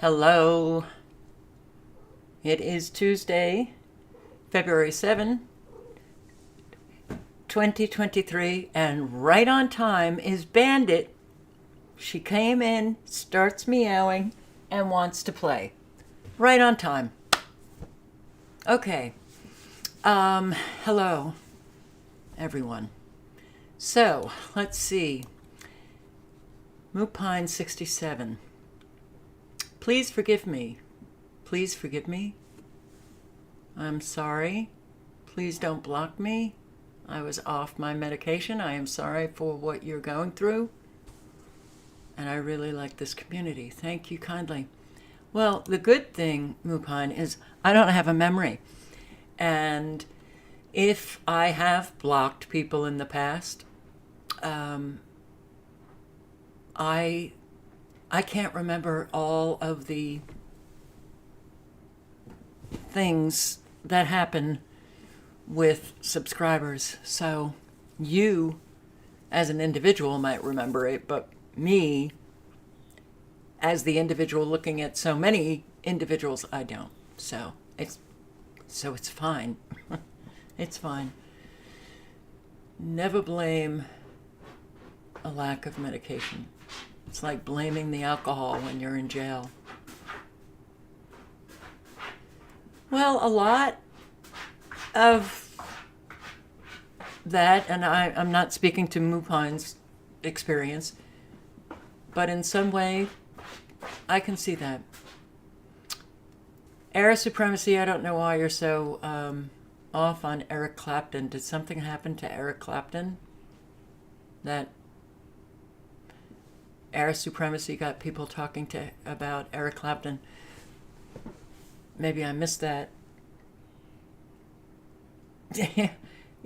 Hello. It is Tuesday, February 7, 2023, and right on time is Bandit. She came in, starts meowing, and wants to play. Right on time. Okay. Hello, everyone. So, let's see. Mupine 67. Please forgive me. Please forgive me. I'm sorry. Please don't block me. I was off my medication. I am sorry for what you're going through. And I really like this community. Thank you kindly. Well, the good thing, Mupine, is I don't have a memory. And if I have blocked people in the past, I can't remember all of the things that happen with subscribers. So you, as an individual, might remember it, but me, as the individual looking at so many individuals, I don't. So it's fine. It's fine. Never blame a lack of medication. It's like blaming the alcohol when you're in jail. Well, a lot of that, and I'm not speaking to Mupine's experience, but in some way, I can see that. Era Supremacy, I don't know why you're so off on Eric Clapton. Did something happen to Eric Clapton? That Era Supremacy got people talking about Eric Clapton. Maybe I missed that.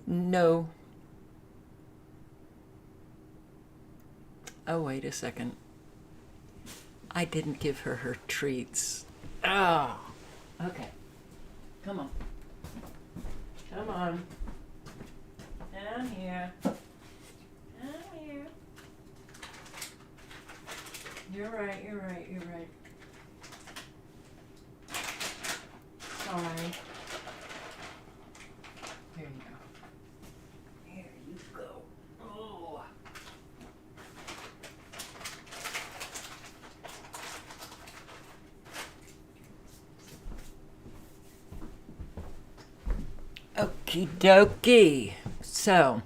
No. Oh, wait a second. I didn't give her her treats. Oh. Okay. Come on. Come on. Down here. Down here. You're right. Sorry. Here you go. Here you go. Oh. Okie dokie. So,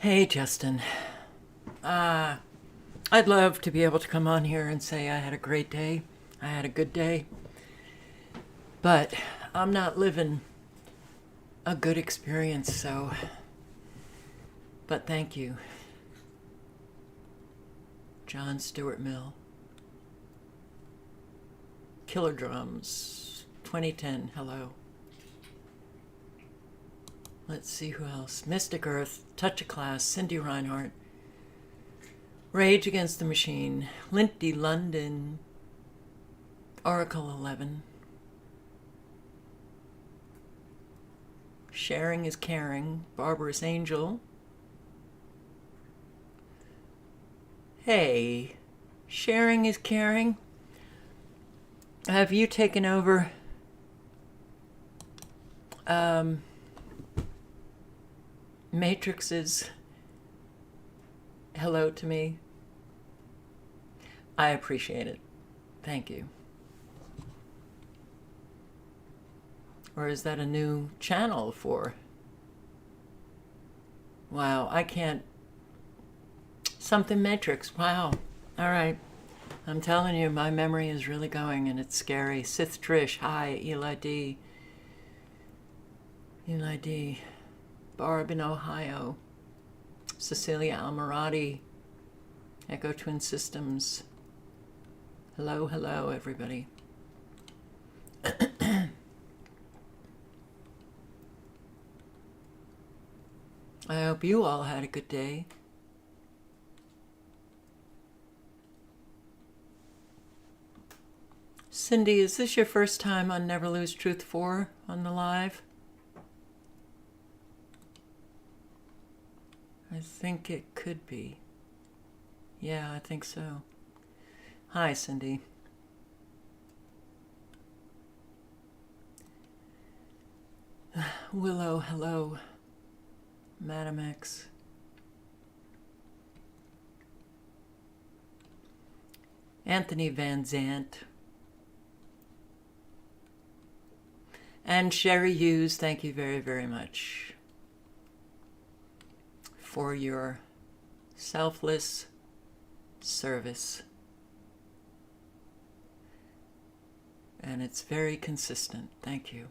hey Justin. I'd love to be able to come on here and say I had a great day. I had a good day. But I'm not living a good experience, so. But thank you. John Stuart Mill. Killer Drums. 2010. Hello. Let's see who else. Mystic Earth. Touch of Class. Cindy Reinhardt. Rage Against the Machine. Lindy London. Oracle 11. Sharing is Caring. Barbarous Angel. Hey, Sharing is Caring. Have you taken over Matrix's hello to me? I appreciate it. Thank you. Or is that a new channel for? Wow, I can't. Something Matrix. Wow. All right. I'm telling you, my memory is really going, and it's scary. Sith Trish. Hi. Eli D. Eli D. Barb in Ohio. Cecilia Almarati. Echo Twin Systems. Hello, everybody. I hope you all had a good day. Cindy, is this your first time on Never Lose Truth 4 on the live? I think it could be. Yeah, I think so. Hi, Cindy. Willow, hello. Madam X. Anthony Van Zant. And Sherry Hughes, thank you very, very much for your selfless service. And it's very consistent. Thank you.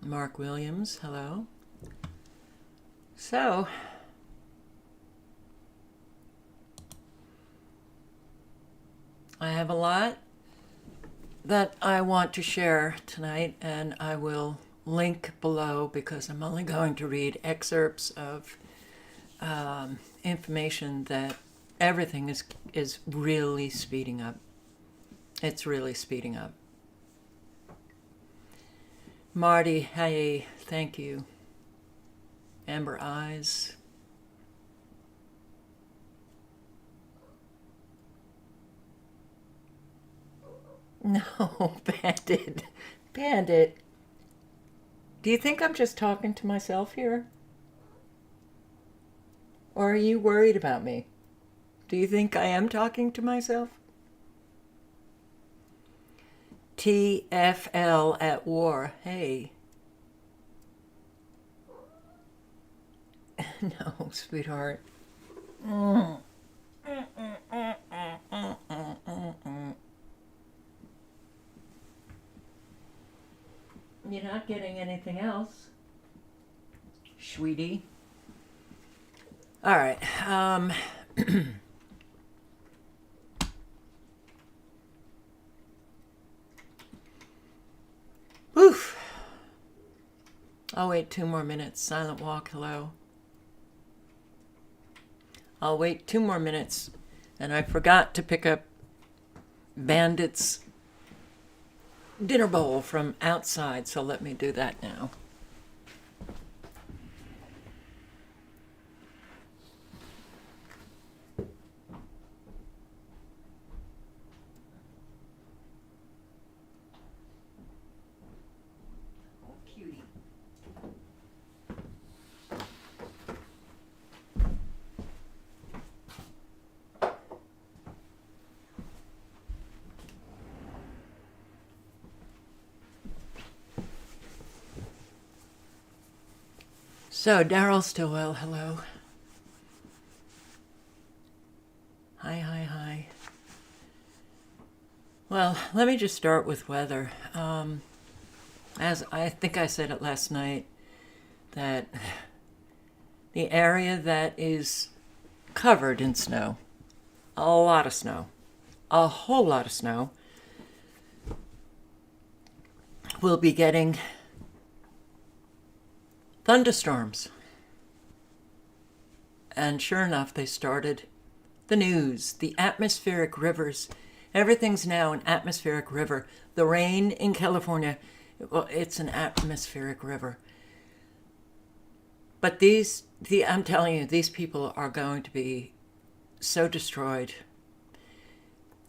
Mark Williams, hello. So, I have a lot that I want to share tonight, and I will link below because I'm only going to read excerpts of information that everything is really speeding up. It's really speeding up. Marty, hey, thank you. Amber Eyes. No, Bandit. Bandit. Do you think I'm just talking to myself here? Or are you worried about me? Do you think I am talking to myself? TFL at war. Hey. No, sweetheart. You're not getting anything else, sweetie. All right. Oof. I'll wait 2 more minutes. Silent walk, hello. I'll wait 2 more minutes. And I forgot to pick up Bandit's dinner bowl from outside, so let me do that now. So, Daryl Stillwell, hello. Hi. Well, let me just start with weather. As I think I said it last night, that the area that is covered in snow, a lot of snow, a whole lot of snow, will be getting thunderstorms. And sure enough, they started the news, the atmospheric rivers. Everything's now an atmospheric river. The rain in California, well, it's an atmospheric river. But I'm telling you, these people are going to be so destroyed.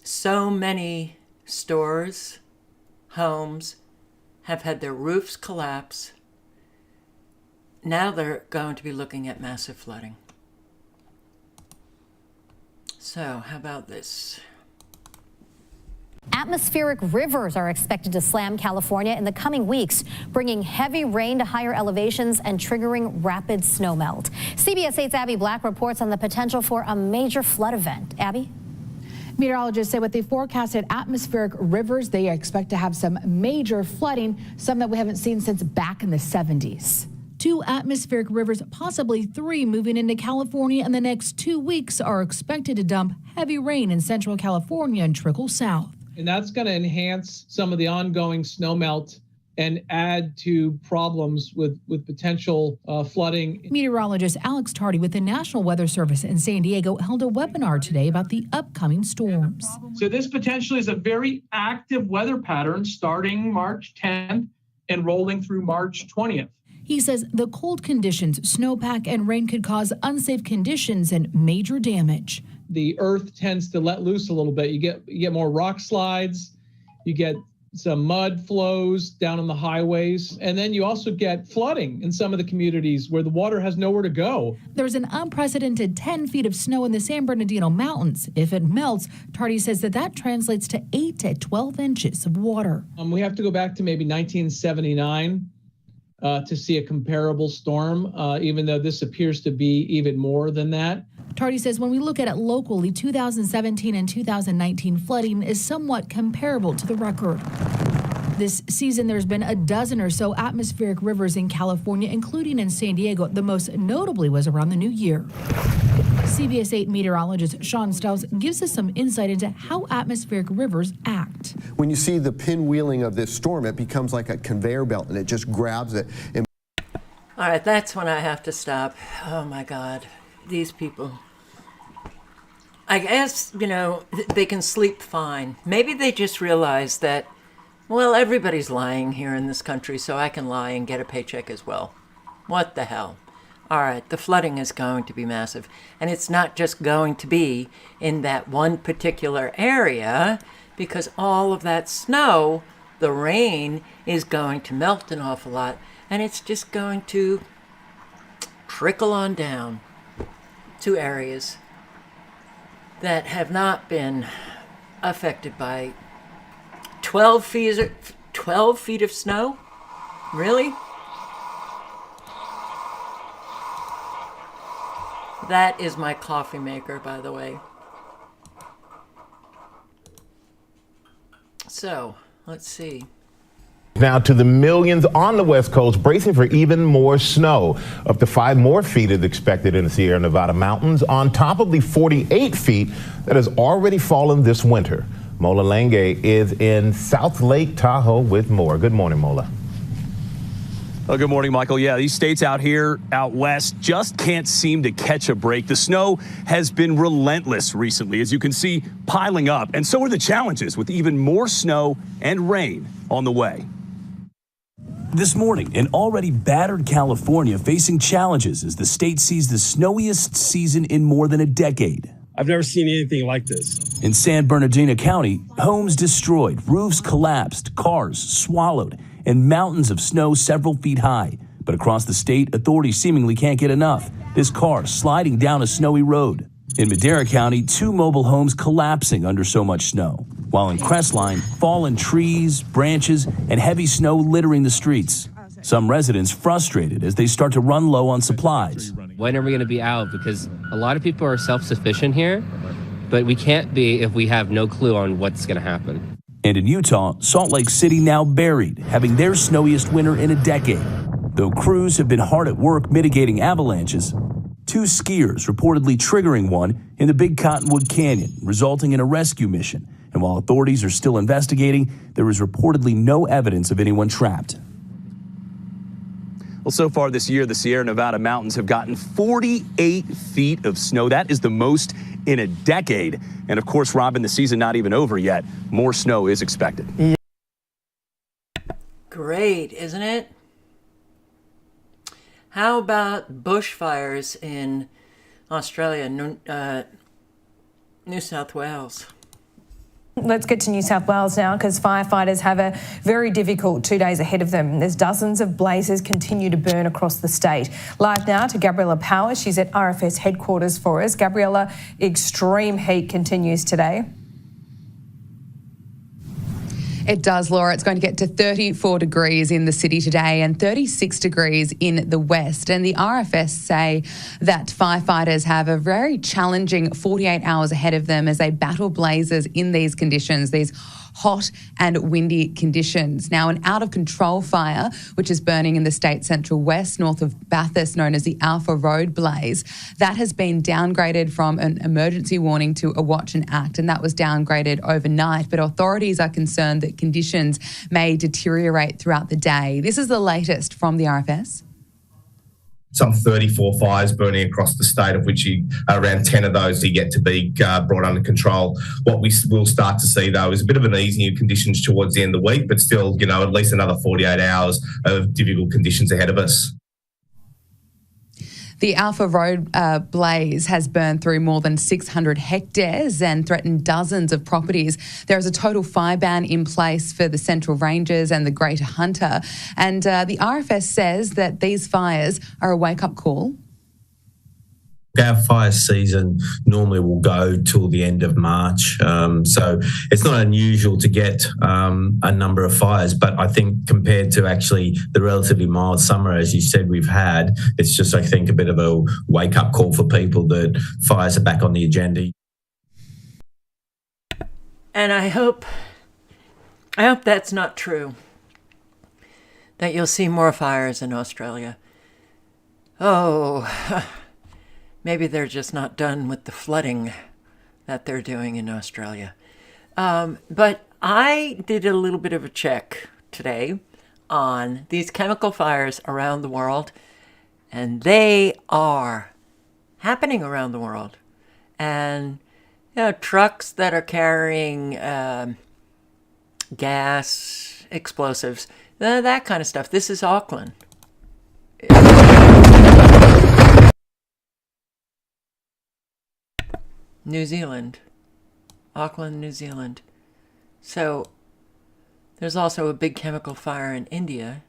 So many stores, homes have had their roofs collapse. Now they're going to be looking at massive flooding. So, how about this? Atmospheric rivers are expected to slam California in the coming weeks, bringing heavy rain to higher elevations and triggering rapid snowmelt. CBS 8's Abby Black reports on the potential for a major flood event. Abby? Meteorologists say with the forecasted atmospheric rivers, they expect to have some major flooding, some that we haven't seen since back in the 70s. 2 atmospheric rivers, possibly 3, moving into California in the next 2 weeks are expected to dump heavy rain in central California and trickle south. And that's going to enhance some of the ongoing snowmelt and add to problems with potential flooding. Meteorologist Alex Tardy with the National Weather Service in San Diego held a webinar today about the upcoming storms. So this potentially is a very active weather pattern starting March 10th and rolling through March 20th. He says the cold conditions, snowpack, and rain could cause unsafe conditions and major damage. the earth tends to let loose a little bit. You get more rock slides, you get some mud flows down on the highways, and then you also get flooding in some of the communities where the water has nowhere to go. There's an unprecedented 10 feet of snow in the San Bernardino Mountains. If it melts, Tardy says that translates to 8 to 12 inches of water. We have to go back to maybe 1979 to see a comparable storm, even though this appears to be even more than that. Tardy says when we look at it locally, 2017 and 2019 flooding is somewhat comparable to the record. This season, there's been a dozen or so atmospheric rivers in California, including in San Diego. The most notably was around the new year. CBS 8 meteorologist Sean Stiles gives us some insight into how atmospheric rivers act. When you see the pinwheeling of this storm, it becomes like a conveyor belt, and it just grabs it. And All right, that's when I have to stop. Oh my God, these people. I guess, they can sleep fine. Maybe they just realize that, well, everybody's lying here in this country, so I can lie and get a paycheck as well. What the hell? All right, the flooding is going to be massive. And it's not just going to be in that one particular area, because all of that snow, the rain, is going to melt an awful lot. And it's just going to trickle on down to areas that have not been affected by 12 feet of snow? Really? That is my coffee maker, by the way. So, let's see. Now to the millions on the West Coast bracing for even more snow. Up to 5 more feet is expected in the Sierra Nevada mountains on top of the 48 feet that has already fallen this winter. Mola Lenge is in South Lake Tahoe with more. Good morning, Mola. Well, good morning, Michael. Yeah, these states out here, out west, just can't seem to catch a break. The snow has been relentless recently, as you can see, piling up. And so are the challenges with even more snow and rain on the way. This morning, an already battered California facing challenges as the state sees the snowiest season in more than a decade. I've never seen anything like this. In San Bernardino County, homes destroyed, roofs collapsed, cars swallowed, and mountains of snow several feet high. But across the state, authorities seemingly can't get enough. This car sliding down a snowy road. In Madera County, 2 mobile homes collapsing under so much snow. While in Crestline, fallen trees, branches, and heavy snow littering the streets. Some residents frustrated as they start to run low on supplies. When are we going to be out? Because a lot of people are self-sufficient here, but we can't be if we have no clue on what's going to happen. And in Utah, Salt Lake City now buried, having their snowiest winter in a decade. Though crews have been hard at work mitigating avalanches, 2 skiers reportedly triggering one in the Big Cottonwood Canyon, resulting in a rescue mission. And while authorities are still investigating, there is reportedly no evidence of anyone trapped. Well, so far this year, the Sierra Nevada mountains have gotten 48 feet of snow. That is the most in a decade. And of course, Robin, the season not even over yet. More snow is expected. Great, isn't it? How about bushfires in Australia, New South Wales? Let's get to New South Wales now, because firefighters have a very difficult 2 days ahead of them. There's dozens of blazes continue to burn across the state. Live now to Gabriella Power. She's at RFS headquarters for us. Gabriella, extreme heat continues today. It does, Laura. It's going to get to 34 degrees in the city today and 36 degrees in the west. And the RFS say that firefighters have a very challenging 48 hours ahead of them as they battle blazes in these conditions, these hot and windy conditions. Now, an out-of-control fire, which is burning in the state central west, north of Bathurst, known as the Alpha Road Blaze, that has been downgraded from an emergency warning to a watch and act, and that was downgraded overnight. But authorities are concerned that conditions may deteriorate throughout the day. This is the latest from the RFS. Some 34 fires burning across the state, of which around 10 of those are yet to be brought under control. What we will start to see, though, is a bit of an easing of conditions towards the end of the week, but still, at least another 48 hours of difficult conditions ahead of us. The Alpha Road blaze has burned through more than 600 hectares and threatened dozens of properties. There is a total fire ban in place for the Central Ranges and the Greater Hunter. And the RFS says that these fires are a wake-up call. Our fire season normally will go till the end of March. So it's not unusual to get a number of fires, but I think compared to actually the relatively mild summer, as you said, we've had, it's just, I think, a bit of a wake-up call for people that fires are back on the agenda. And I hope that's not true, that you'll see more fires in Australia. Oh, maybe they're just not done with the flooding that they're doing in Australia. But I did a little bit of a check today on these chemical fires around the world, and they are happening around the world. And, you know, trucks that are carrying gas, explosives, that kind of stuff. This is Auckland. New Zealand. Auckland, New Zealand. So there's also a big chemical fire in India.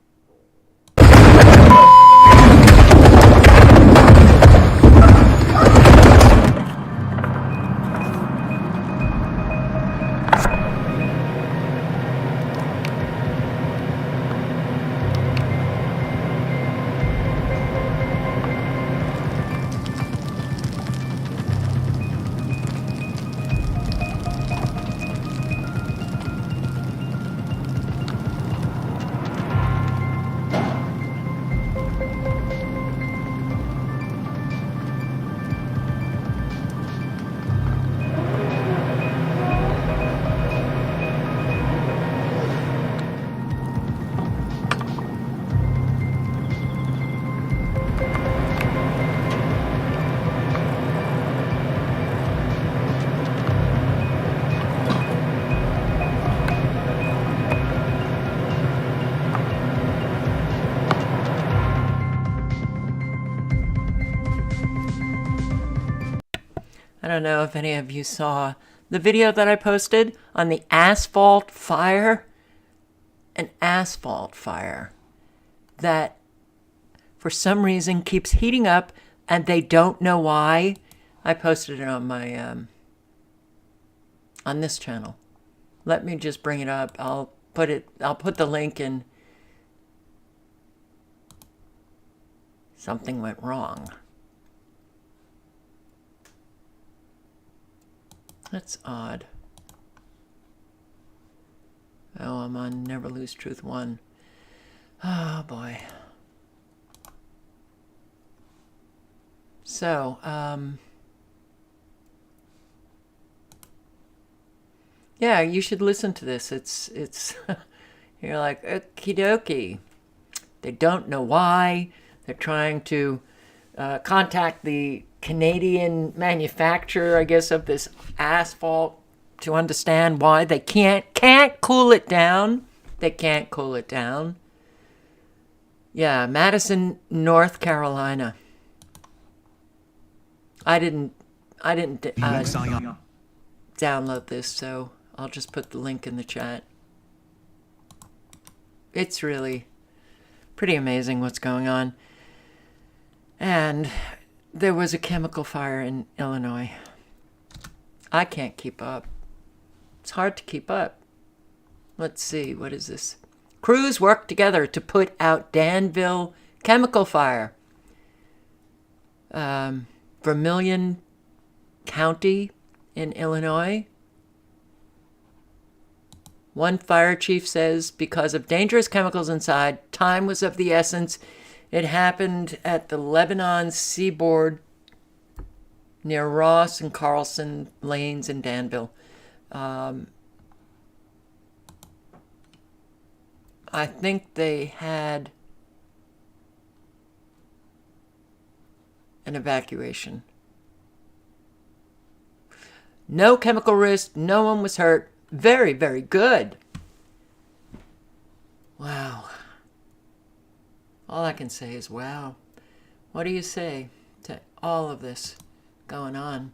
I don't know if any of you saw the video that I posted on the asphalt fire. An asphalt fire that for some reason keeps heating up and they don't know why. I posted it on my on this channel. Let me just bring it up. I'll put the link in. Something went wrong. That's odd. Oh, I'm on Never Lose Truth 1. Oh, boy. So, yeah, you should listen to this. It's you're like, okie dokie. They don't know why. They're trying to contact the Canadian manufacturer, I guess, of this asphalt to understand why they can't cool it down. They can't cool it down. Yeah, Madison, North Carolina. I didn't download this, so I'll just put the link in the chat. It's really pretty amazing what's going on. And there was a chemical fire in Illinois. I can't keep up. It's hard to keep up. Let's see, what is this? Crews work together to put out Danville chemical fire. Vermilion County in Illinois. One fire chief says because of dangerous chemicals inside, time was of the essence. It happened at the Lebanon seaboard near Ross and Carlson Lanes in Danville. I think they had an evacuation. No chemical risk. No one was hurt. Very, very good. Wow. All I can say is wow. What do you say? to all of this going on.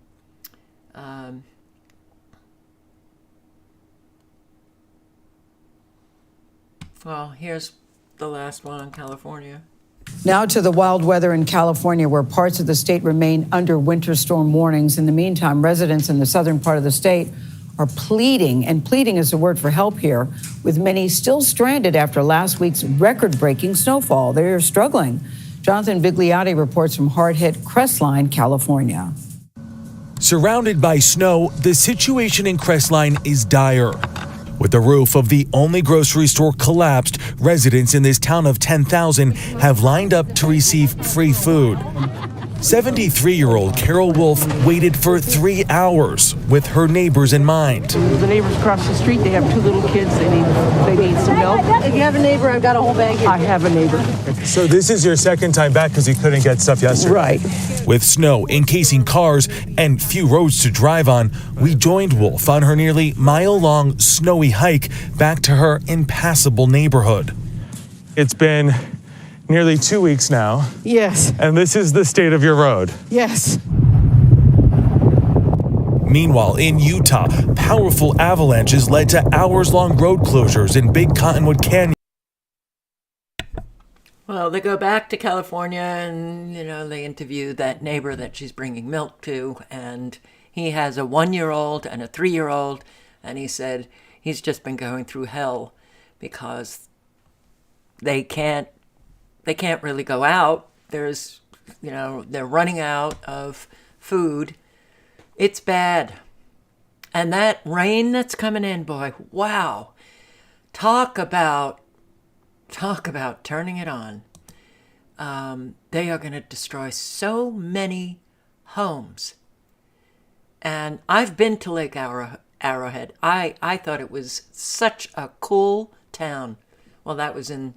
Well, here's the last one on California. Now to the wild weather in California, where parts of the state remain under winter storm warnings. In the meantime, residents in the southern part of the state are pleading, and pleading is the word for help here, with many still stranded after last week's record-breaking snowfall. They're struggling. Jonathan Vigliotti reports from hard-hit Crestline, California. Surrounded by snow, the situation in Crestline is dire. With the roof of the only grocery store collapsed, residents in this town of 10,000 have lined up to receive free food. 73-year-old Carol Wolf waited for 3 hours with her neighbors in mind. The neighbors across the street, they have 2 little kids. They need some milk. If you have a neighbor, I've got a whole bag here. I have a neighbor. So this is your second time back because you couldn't get stuff yesterday? Right. With snow encasing cars and few roads to drive on, we joined Wolf on her nearly mile-long snowy hike back to her impassable neighborhood. It's been nearly 2 weeks now. Yes. And this is the state of your road. Yes. Meanwhile, in Utah, powerful avalanches led to hours-long road closures in Big Cottonwood Canyon. Well, they go back to California and, they interview that neighbor that she's bringing milk to, and he has a 1-year-old and a 3-year-old, and he said he's just been going through hell because they can't really go out. There's, they're running out of food. It's bad. And that rain that's coming in, boy, wow. Talk about turning it on. They are going to destroy so many homes. And I've been to Lake Arrowhead. I thought it was such a cool town. Well, that was in,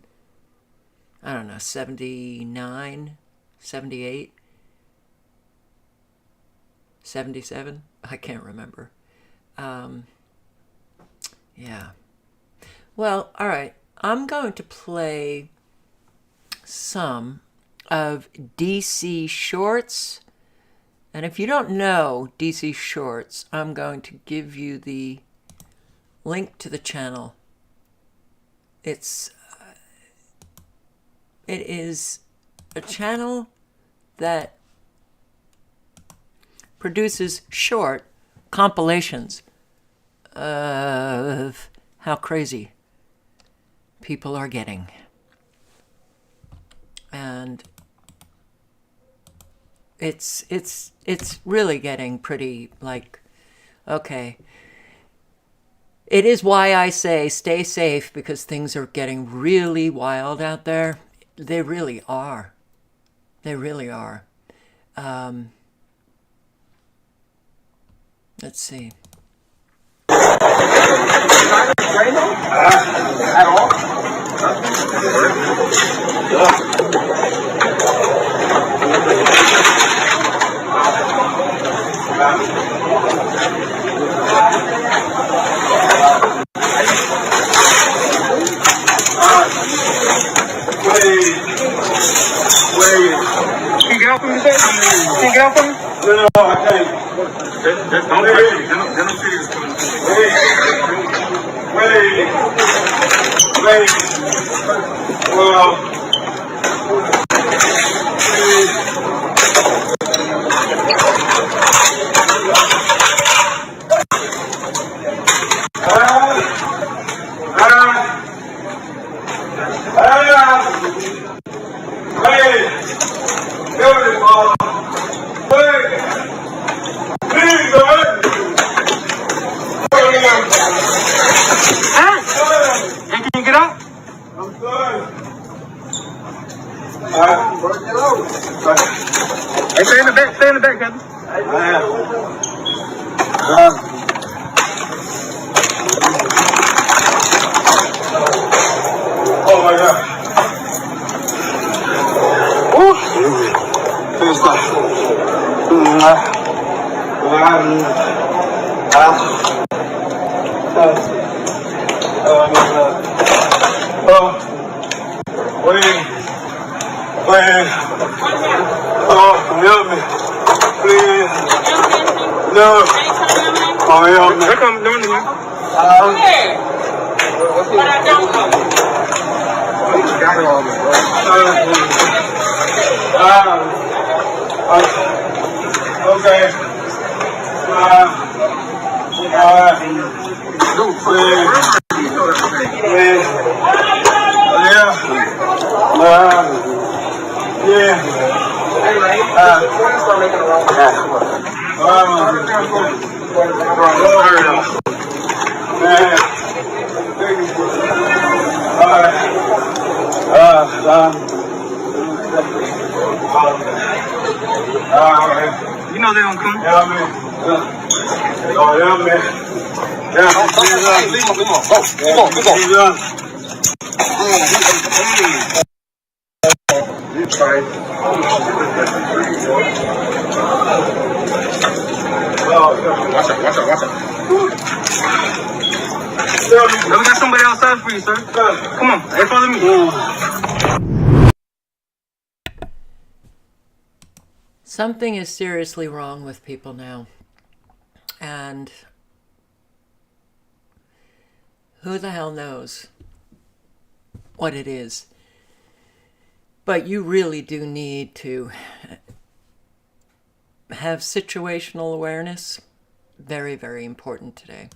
79, 78, 77. I can't remember. Yeah. Well, all right. I'm going to play some of DC Shorts. And if you don't know DC Shorts, I'm going to give you the link to the channel. It is a channel that produces short compilations of how crazy people are getting. And it's really getting pretty okay. It is why I say stay safe, because things are getting really wild out there. They really are. They really are. Let's see. At all? Wait. Can you get out from me, sir? Can you get out from me? No, I can't. Don't see this. Wait. Well. Stay in the back, cousin. Oh my God. Ooh. Feels like. Wait. Please. Oh, help me. Please. No. Oh, help me. Come, no. Okay. Please. Yeah. You know they don't come. Yeah, man. Oh, yeah, man. Yeah. Leave him. Go. You try. Watch out. We got somebody outside for you, sir. Come on, hey, follow me. Something is seriously wrong with people now. And who the hell knows what it is? But you really do need to have situational awareness. Very, very important today.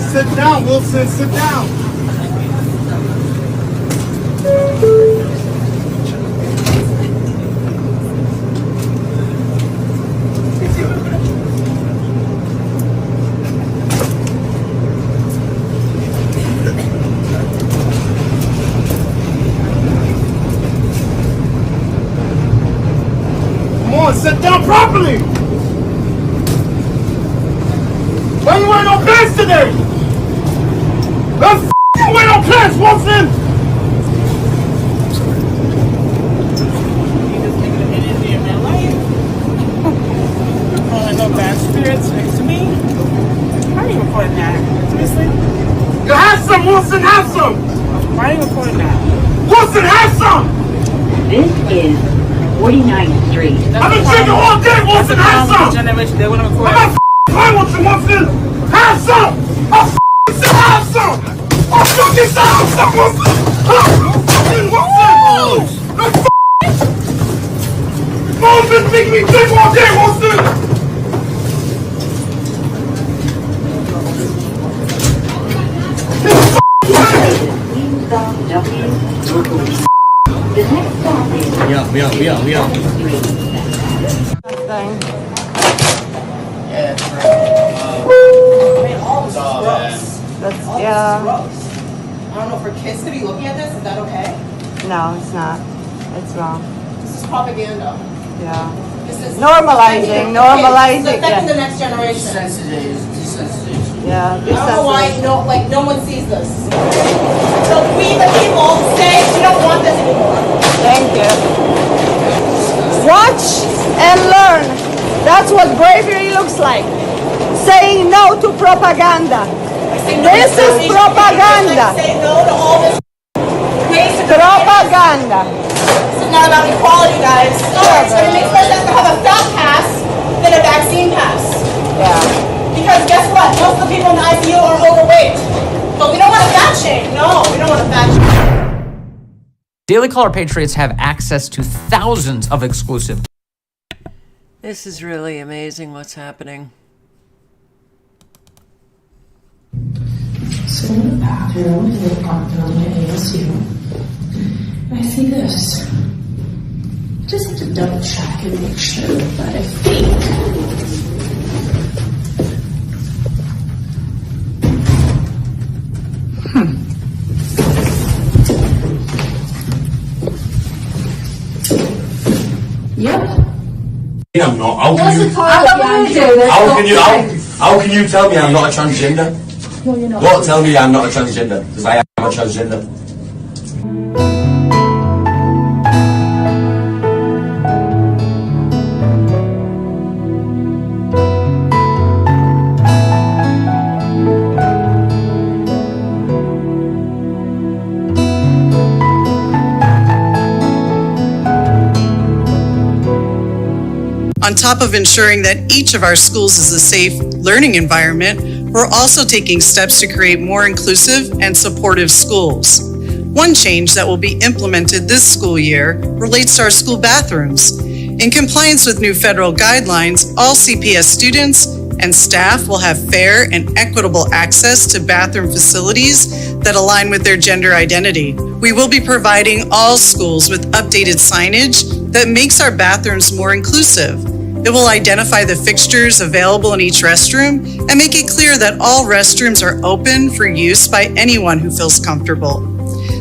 Sit down, Wilson, sit down. Come on, sit down properly. Why you wearing no pants today? Let's f***ing wear no pants, Wilson! Calling no bad spirits next to me? Why are you recording that? Seriously? You have some, Wilson, have some! Why are you recording that? Wilson, have some! This is 49th Street. I've been drinking all day, Wilson, have some! I'm not f***ing playing with you, Wilson! Have some! I'll f***ing say have some! I'll fucking say have some, Wilson! Fucking Wilson! No f***ing! Mom's been making me drink all day, Wilson! We out. Yeah. I don't know, for kids to be looking at this, is that okay? No, it's not. It's wrong. This is propaganda. Yeah. This is Normalizing. Affecting Yeah. the next generation. Yeah. I don't know why no one sees this. So we the people say we don't want this anymore. Thank you. Watch and learn. That's what bravery looks like. Saying no to propaganda. This is propaganda. Say no to all this propaganda. This is not about equality, guys. Sorry, it makes more sense to have a fat pass than a vaccine pass. Yeah. Because guess what? Most of the people in the ICU are overweight. But we don't want a fat shame. No, we don't want a fat shame. Daily Caller Patriots have access to thousands of exclusive. This is really amazing what's happening. So in the bathroom, and then walked on my ASU, and I see this. I just have to double check and make sure, but I think How can you tell me I'm not a transgender? No, you're not. Don't tell me I'm not a transgender, because I am a transgender. On top of ensuring that each of our schools is a safe learning environment, we're also taking steps to create more inclusive and supportive schools. One change that will be implemented this school year relates to our school bathrooms. In compliance with new federal guidelines, all CPS students and staff will have fair and equitable access to bathroom facilities that align with their gender identity. We will be providing all schools with updated signage that makes our bathrooms more inclusive. It will identify the fixtures available in each restroom and make it clear that all restrooms are open for use by anyone who feels comfortable.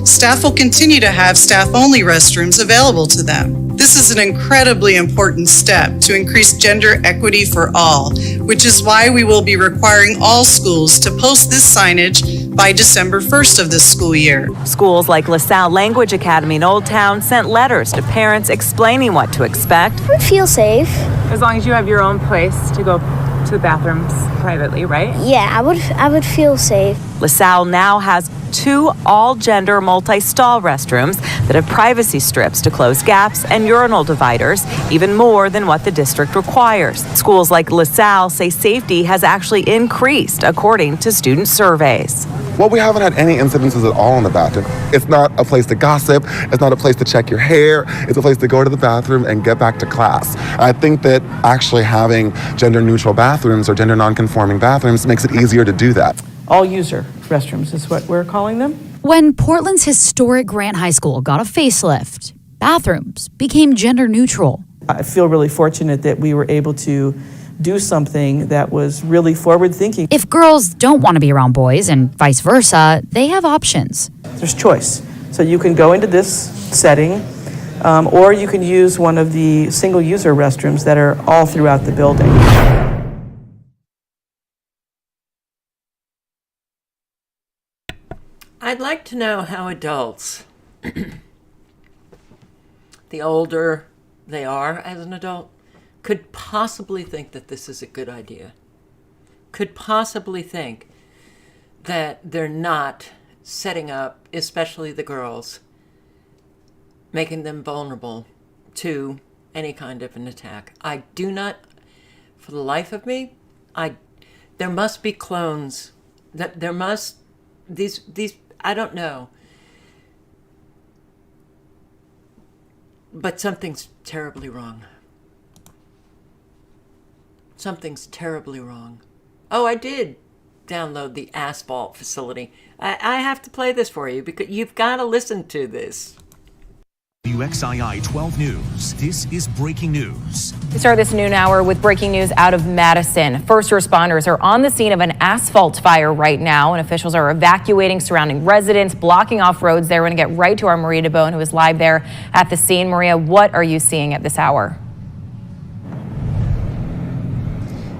Staff will continue to have staff-only restrooms available to them. This is an incredibly important step to increase gender equity for all, which is why we will be requiring all schools to post this signage by December 1st of this school year. Schools like LaSalle Language Academy in Old Town sent letters to parents explaining what to expect. I would feel safe. As long as you have your own place to go to the bathrooms privately, right? Yeah, I would feel safe. LaSalle now has 2 all-gender multi-stall restrooms that have privacy strips to close gaps and urinal dividers, even more than what the district requires. Schools like LaSalle say safety has actually increased, according to student surveys. Well, we haven't had any incidences at all in the bathroom. It's not a place to gossip. It's not a place to check your hair. It's a place to go to the bathroom and get back to class. I think that actually having gender-neutral bathrooms or gender non-conforming bathrooms makes it easier to do that. All-user restrooms is what we're calling them. When Portland's historic Grant High School got a facelift, bathrooms became gender neutral. I feel really fortunate that we were able to do something that was really forward-thinking. If girls don't want to be around boys and vice versa, they have options. There's choice. So you can go into this setting, or you can use one of the single-user restrooms that are all throughout the building. I'd like to know how adults, the older they are as an adult, could possibly think that this is a good idea. Could possibly think that they're not setting up, especially the girls, making them vulnerable to any kind of an attack. I do not, for the life of me, there must be clones. That there must, these I don't know. But something's terribly wrong. Something's terribly wrong. Oh, I did download the asphalt facility. I have to play this for you because you've got to listen to this. WXII 12 News. This is breaking news. We start this noon hour with breaking news out of Madison. First responders are on the scene of an asphalt fire right now, and officials are evacuating surrounding residents, blocking off roads there. We're going to get right to our Maria DeBone, who is live there at the scene. Maria, what are you seeing at this hour?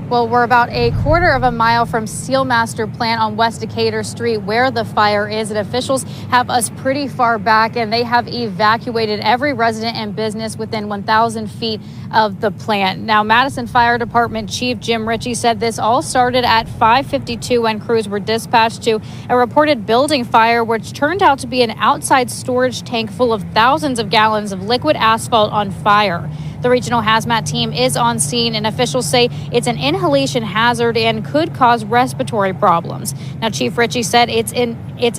Well, we're about a quarter of a mile from Steelmaster Plant on West Decatur Street where the fire is, and officials have us pretty far back, and they have evacuated every resident and business within 1,000 feet of the plant. Now, Madison Fire Department Chief Jim Ritchie said this all started at 5:52 when crews were dispatched to a reported building fire, which turned out to be an outside storage tank full of thousands of gallons of liquid asphalt on fire. The regional hazmat team is on scene, and officials say it's an inhalation hazard and could cause respiratory problems. Now, Chief Ritchie said it's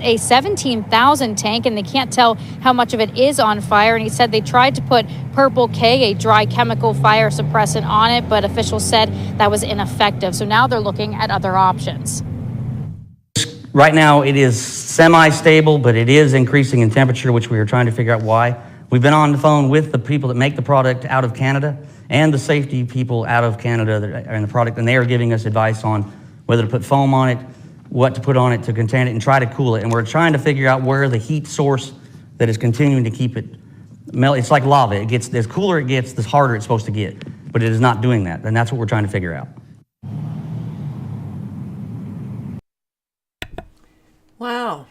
a 17,000 tank, and they can't tell how much of it is on fire. And he said they tried to put Purple K, a dry chemical fire suppressant, on it, but officials said that was ineffective. So now they're looking at other options. Right now, it is semi-stable, but it is increasing in temperature, which we are trying to figure out why. We've been on the phone with the people that make the product out of Canada and the safety people out of Canada that are in the product, and they are giving us advice on whether to put foam on it, what to put on it to contain it, and try to cool it. And we're trying to figure out where the heat source that is continuing to keep it melt. It's like lava. It gets, the cooler it gets, the harder it's supposed to get. but it is not doing that. And that's what we're trying to figure out. Wow.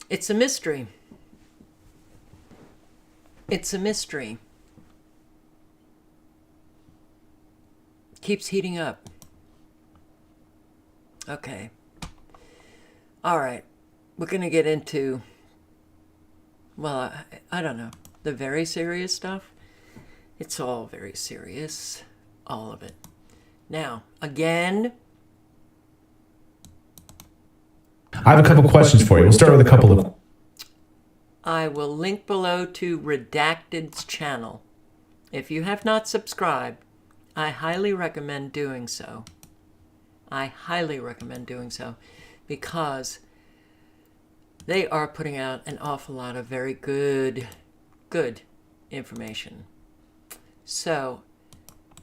It's a mystery. It's a mystery. Keeps heating up. Okay. All right. We're going to get into, well, I don't know, the very serious stuff. It's all very serious. All of it. Now, again, I have a couple questions for you. We'll start with a couple of. I will link below to Redacted's channel. If you have not subscribed, I highly recommend doing so. I highly recommend doing so because they are putting out an awful lot of very good information. So,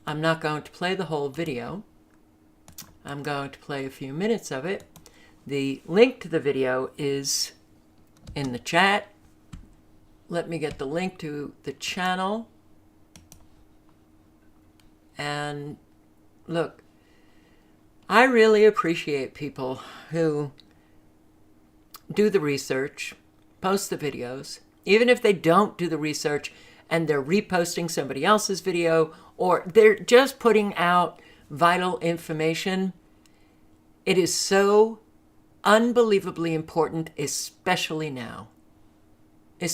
I'm not going to play the whole video. I'm going to play a few minutes of it. The link to the video is in the chat. Let me get the link to the channel. And look, I really appreciate people who do the research, post the videos, even if they don't do the research and they're reposting somebody else's video or they're just putting out vital information. It is so unbelievably important, especially now, to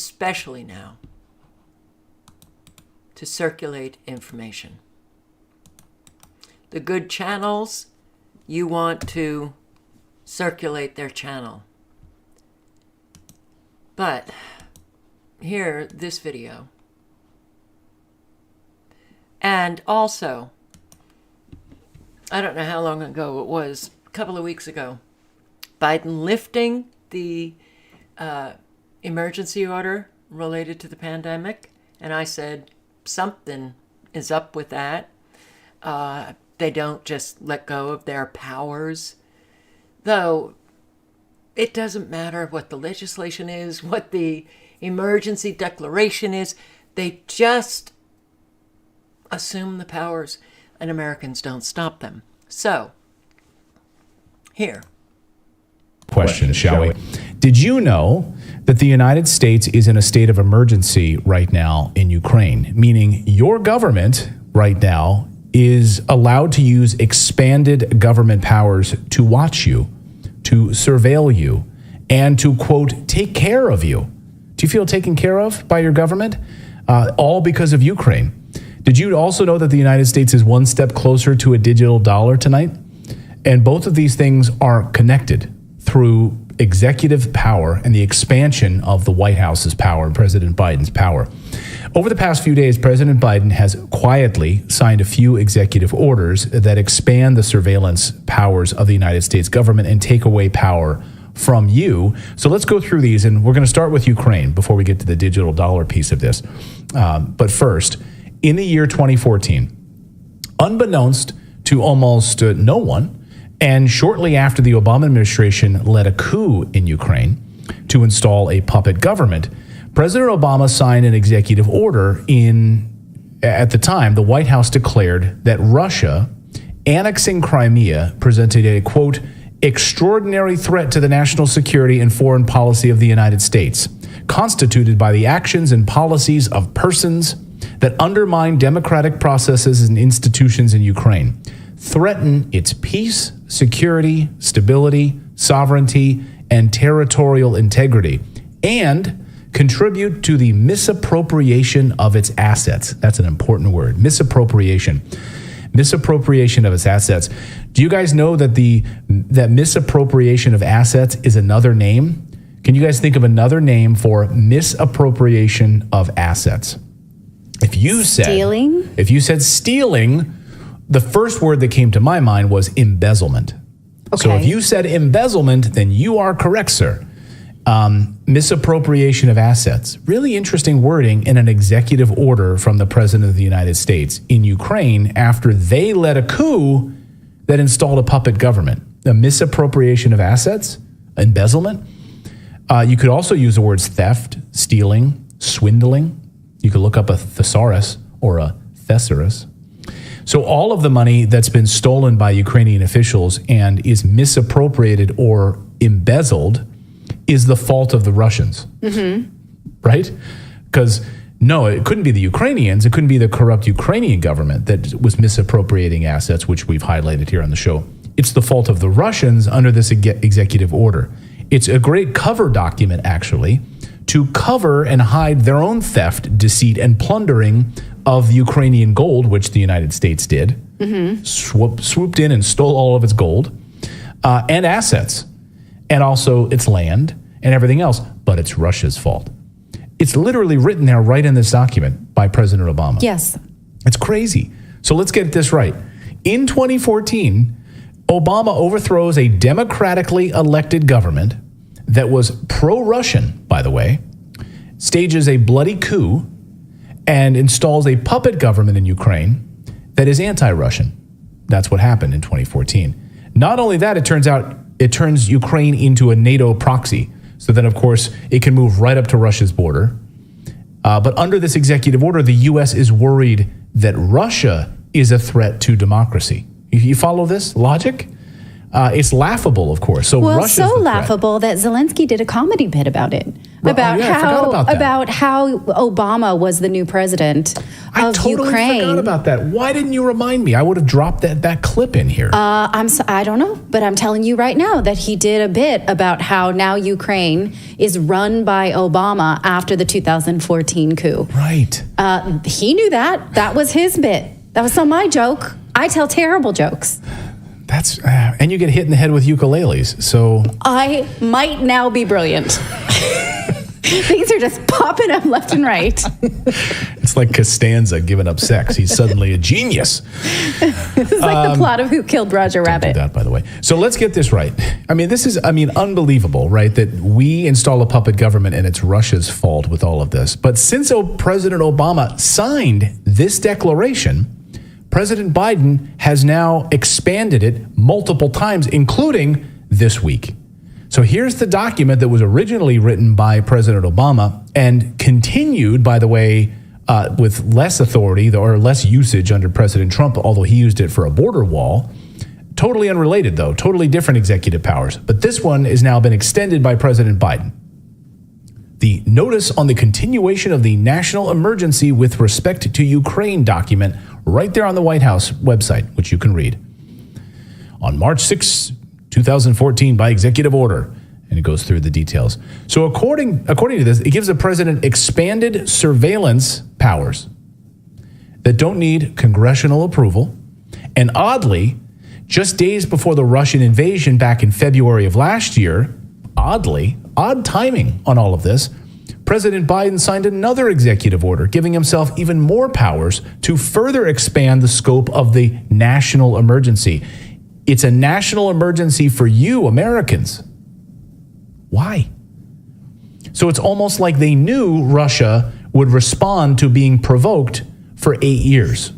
circulate information. The good channels, you want to circulate their channel. But here, this video. And also, I don't know how long ago it was, a couple of weeks ago, Biden lifting the emergency order related to the pandemic. And I said, something is up with that. They don't just let go of their powers. Though, it doesn't matter what the legislation is, what the emergency declaration is. They just assume the powers, and Americans don't stop them. So, here. Question, shall we? Did you know that the United States is in a state of emergency right now in Ukraine? Meaning your government right now is allowed to use expanded government powers to watch you, to surveil you, and to, quote, take care of you. Do you feel taken care of by your government? All because of Ukraine. Did you also know that the United States is one step closer to a digital dollar tonight? And both of these things are connected through executive power and the expansion of the White House's power and President Biden's power. Over the past few days, President Biden has quietly signed a few executive orders that expand the surveillance powers of the United States government and take away power from you. So let's go through these, and we're going to start with Ukraine before we get to the digital dollar piece of this. But first, in the year 2014, unbeknownst to almost no one, and shortly after the Obama administration led a coup in Ukraine to install a puppet government, President Obama signed an executive order at the time, the White House declared that Russia annexing Crimea presented a, quote, extraordinary threat to the national security and foreign policy of the United States, constituted by the actions and policies of persons that undermine democratic processes and institutions in Ukraine, threaten its peace, security, stability, sovereignty, and territorial integrity, and contribute to the misappropriation of its assets. That's an important word, misappropriation. Misappropriation of its assets. Do you guys know that that misappropriation of assets is another name? Can you guys think of another name for misappropriation of assets? If you said stealing, the first word that came to my mind was embezzlement. Okay. So if you said embezzlement, then you are correct, sir. Misappropriation of assets. Really interesting wording in an executive order from the President of the United States in Ukraine after they led a coup that installed a puppet government. The misappropriation of assets, embezzlement. You could also use the words theft, stealing, swindling. You could look up a thesaurus, or a thesaurus. So all of the money that's been stolen by Ukrainian officials and is misappropriated or embezzled is the fault of the Russians, right? Because no, it couldn't be the Ukrainians. It couldn't be the corrupt Ukrainian government that was misappropriating assets, which we've highlighted here on the show. It's the fault of the Russians under this executive order. It's a great cover document, actually, to cover and hide their own theft, deceit, and plundering of the Ukrainian gold, which the United States did, swooped in and stole all of its gold and assets, and also its land and everything else. But it's Russia's fault. It's literally written there right in this document by President Obama. Yes. It's crazy. So let's get this right. In 2014, Obama overthrows a democratically elected government that was pro-Russian, by the way, stages a bloody coup, and installs a puppet government in Ukraine that is anti-Russian. That's what happened in 2014. Not only that, it turns out it turns Ukraine into a NATO proxy. So then, of course, it can move right up to Russia's border. But under this executive order, the U.S. is worried that Russia is a threat to democracy. You follow this logic? It's laughable, of course. So Well, Russia's so the threat. laughable that Zelensky did a comedy bit about it. Well, About I forgot about that. how Obama was the new president I of totally Ukraine. forgot about that. Why didn't you remind me? I would have dropped that clip in here. I don't know, but I'm telling you right now that he did a bit about how now Ukraine is run by Obama after the 2014 coup. Right. He knew that. That was his bit. That was not my joke. I tell terrible jokes. That's and you get hit in the head with ukuleles. So I might now be brilliant. Things are just popping up left and right. it's like Costanza giving up sex. He's suddenly a genius. This is like the plot of Who Killed Roger Rabbit. Do that, by the way. So let's get this right. I mean, this is, unbelievable, right? That we install a puppet government and it's Russia's fault with all of this. But since President Obama signed this declaration, President Biden has now expanded it multiple times, including this week. So here's the document that was originally written by President Obama and continued, by the way, with less authority or less usage under President Trump, although he used it for a border wall. Totally unrelated, though, totally different executive powers. But this one has now been extended by President Biden. The notice on the continuation of the national emergency with respect to Ukraine document right there on the White House website, which you can read. On March 6, 2014, by executive order, and it goes through the details. So according to this, it gives the president expanded surveillance powers that don't need congressional approval. And oddly, just days before the Russian invasion back in February of last year, odd timing on all of this, President Biden signed another executive order giving himself even more powers to further expand the scope of the national emergency. It's a national emergency for you, Americans. Why? So it's almost like they knew Russia would respond to being provoked for 8 years,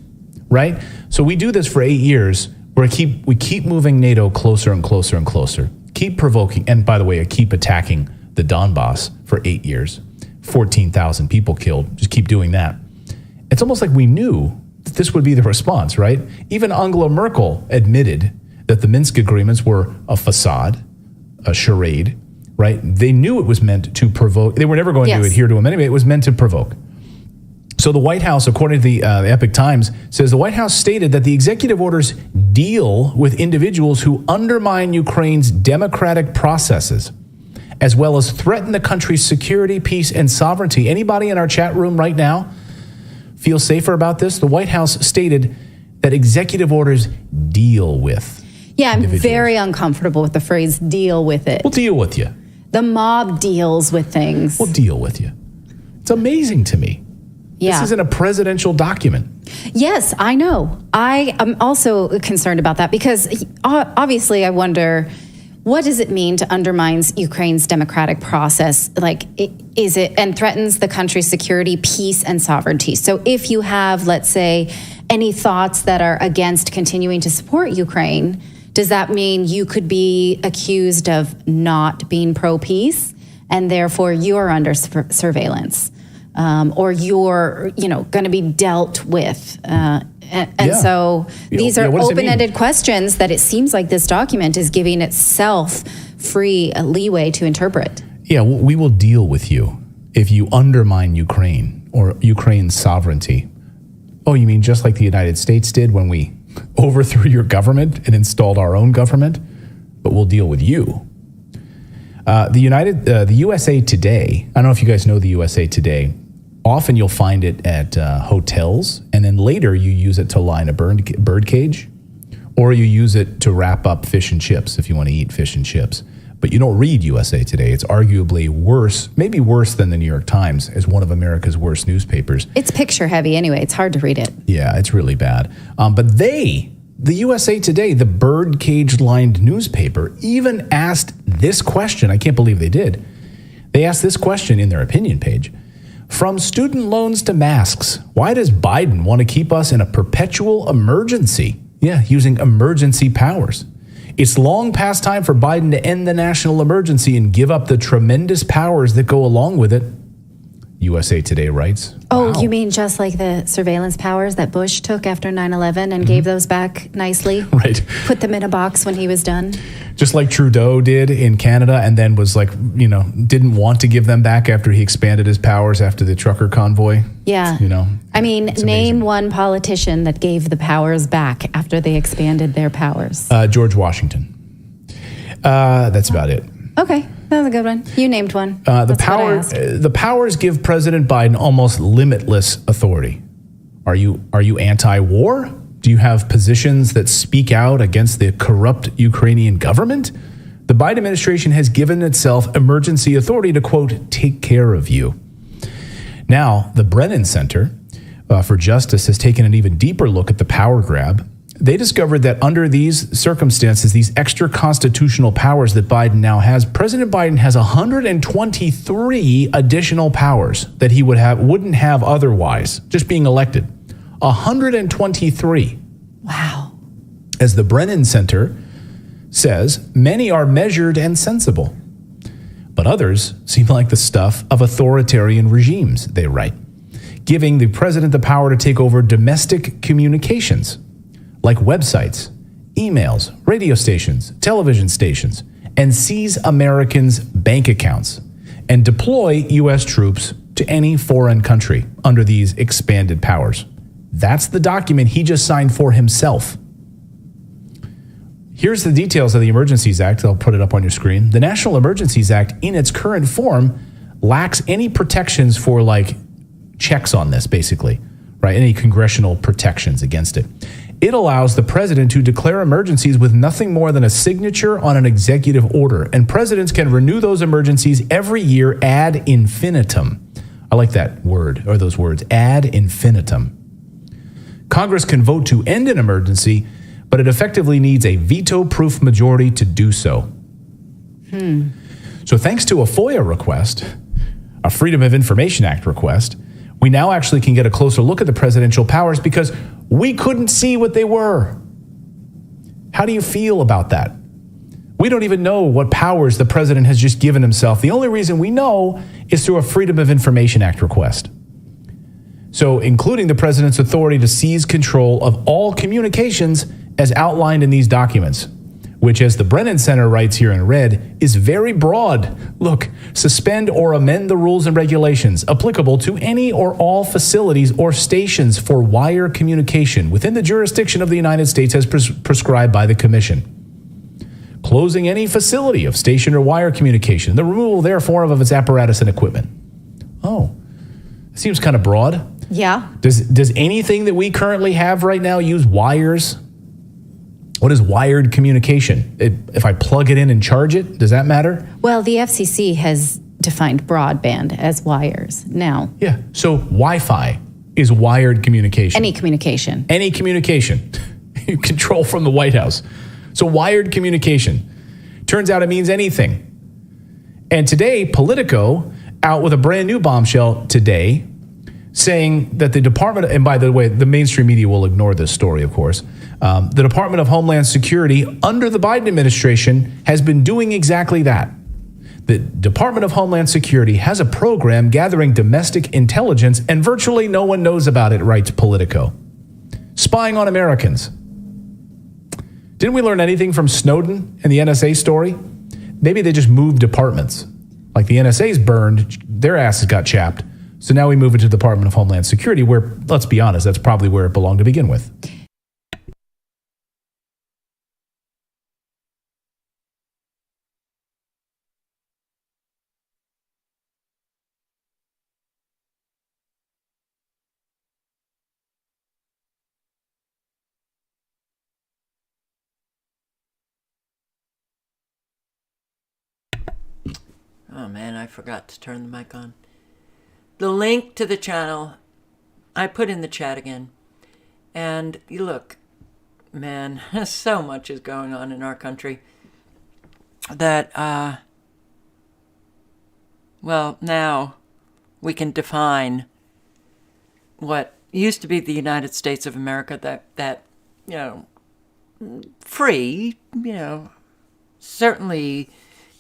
right? So we do this for 8 years. We keep moving NATO closer and closer and closer. Keep provoking, and by the way, keep attacking the Donbass for 8 years. 14,000 people killed. Just keep doing that. It's almost like we knew that this would be the response, right? Even Angela Merkel admitted that the Minsk agreements were a facade, a charade, right? They knew it was meant to provoke. They were never going to adhere to them anyway. It was meant to provoke. So the White House, according to the Epoch Times, says the White House stated that the executive orders deal with individuals who undermine Ukraine's democratic processes, as well as threaten the country's security, peace, and sovereignty. Anybody in our chat room right now feel safer about this? The White House stated that executive orders deal with. Yeah, I'm very uncomfortable with the phrase deal with it. We'll deal with you. The mob deals with things. We'll deal with you. It's amazing to me. Yeah. This isn't a presidential document. Yes, I know. I am also concerned about that because obviously I wonder, what does it mean to undermine Ukraine's democratic process? Like, is it, and threatens the country's security, peace, and sovereignty? So if you have, let's say, any thoughts that are against continuing to support Ukraine, does that mean you could be accused of not being pro-peace and therefore you're under surveillance? or you're, going to be dealt with. So these are what does it mean? open-ended questions that it seems like this document is giving itself free leeway to interpret. Yeah, we will deal with you if you undermine Ukraine or Ukraine's sovereignty. Oh, you mean just like the United States did when we overthrew your government and installed our own government? But we'll deal with you. The USA Today, I don't know if you guys know the USA Today. Often you'll find it at hotels, and then later you use it to line a bird cage, or you use it to wrap up fish and chips if you want to eat fish and chips. But you don't read USA Today. It's arguably worse, maybe worse than the New York Times, as one of America's worst newspapers. It's picture heavy anyway. It's hard to read it. Yeah, it's really bad. But the USA Today, the bird cage lined newspaper, even asked this question. I can't believe they did. They asked this question in their opinion page. From student loans to masks, why does Biden want to keep us in a perpetual emergency? Yeah, using emergency powers. It's long past time for Biden to end the national emergency and give up the tremendous powers that go along with it. USA Today writes. Oh, Wow. you mean just like the surveillance powers that Bush took after 9/11 and gave those back nicely? Right. Put them in a box when he was done? Just like Trudeau did in Canada, and then was like, didn't want to give them back after he expanded his powers after the trucker convoy. Yeah. I mean, name one politician that gave the powers back after they expanded their powers. George Washington. That's about it. Okay, that was a good one. You named one. The powers give President Biden almost limitless authority. Are you anti-war? Do you have positions that speak out against the corrupt Ukrainian government? The Biden administration has given itself emergency authority to, quote, take care of you. Now, the Brennan Center for Justice has taken an even deeper look at the power grab. They discovered that under these circumstances, these extra constitutional powers that Biden now has, President Biden has 123 additional powers that he wouldn't have otherwise, just being elected. 123. Wow. As the Brennan Center says, many are measured and sensible, but others seem like the stuff of authoritarian regimes, they write, giving the president the power to take over domestic communications, like websites, emails, radio stations, television stations, and seize Americans' bank accounts and deploy U.S. troops to any foreign country under these expanded powers. That's the document he just signed for himself. Here's the details of the Emergencies Act. I'll put it up on your screen. The National Emergencies Act, in its current form, lacks any protections for, checks on this, basically, right? Any congressional protections against it. It allows the president to declare emergencies with nothing more than a signature on an executive order, and presidents can renew those emergencies every year ad infinitum. I like that word, or those words, ad infinitum. Congress can vote to end an emergency, but it effectively needs a veto-proof majority to do so. So thanks to a FOIA request, a Freedom of Information Act request, we now actually can get a closer look at the presidential powers because we couldn't see what they were. How do you feel about that? We don't even know what powers the president has just given himself. The only reason we know is through a Freedom of Information Act request. So, including the president's authority to seize control of all communications as outlined in these documents, which, as the Brennan Center writes here in red, is very broad. Look, suspend or amend the rules and regulations applicable to any or all facilities or stations for wire communication within the jurisdiction of the United States as prescribed by the Commission. Closing any facility of station or wire communication, the removal therefore of its apparatus and equipment. Oh, seems kind of broad. Yeah. Does anything that we currently have right now use wires? What is wired communication? If I plug it in and charge it, does that matter? Well, the FCC has defined broadband as wires now. Yeah. So Wi-Fi is wired communication. Any communication. Any communication. You control from the White House. So wired communication. Turns out it means anything. And today, Politico out with a brand new bombshell today saying that the Department, and by the way, the mainstream media will ignore this story, of course. The Department of Homeland Security under the Biden administration has been doing exactly that. the Department of Homeland Security has a program gathering domestic intelligence and virtually no one knows about it, writes Politico. Spying on Americans. Didn't we learn anything from Snowden and the NSA story? Maybe they just moved departments. Like the NSA's burned, their asses got chapped. So now we move it to the Department of Homeland Security, where, let's be honest, that's probably where it belonged to begin with. Oh man, I forgot to turn the mic on. The link to the channel, I put in the chat again. And you look, man, so much is going on in our country that, well, now we can define what used to be the United States of America, that you know, free, you know, certainly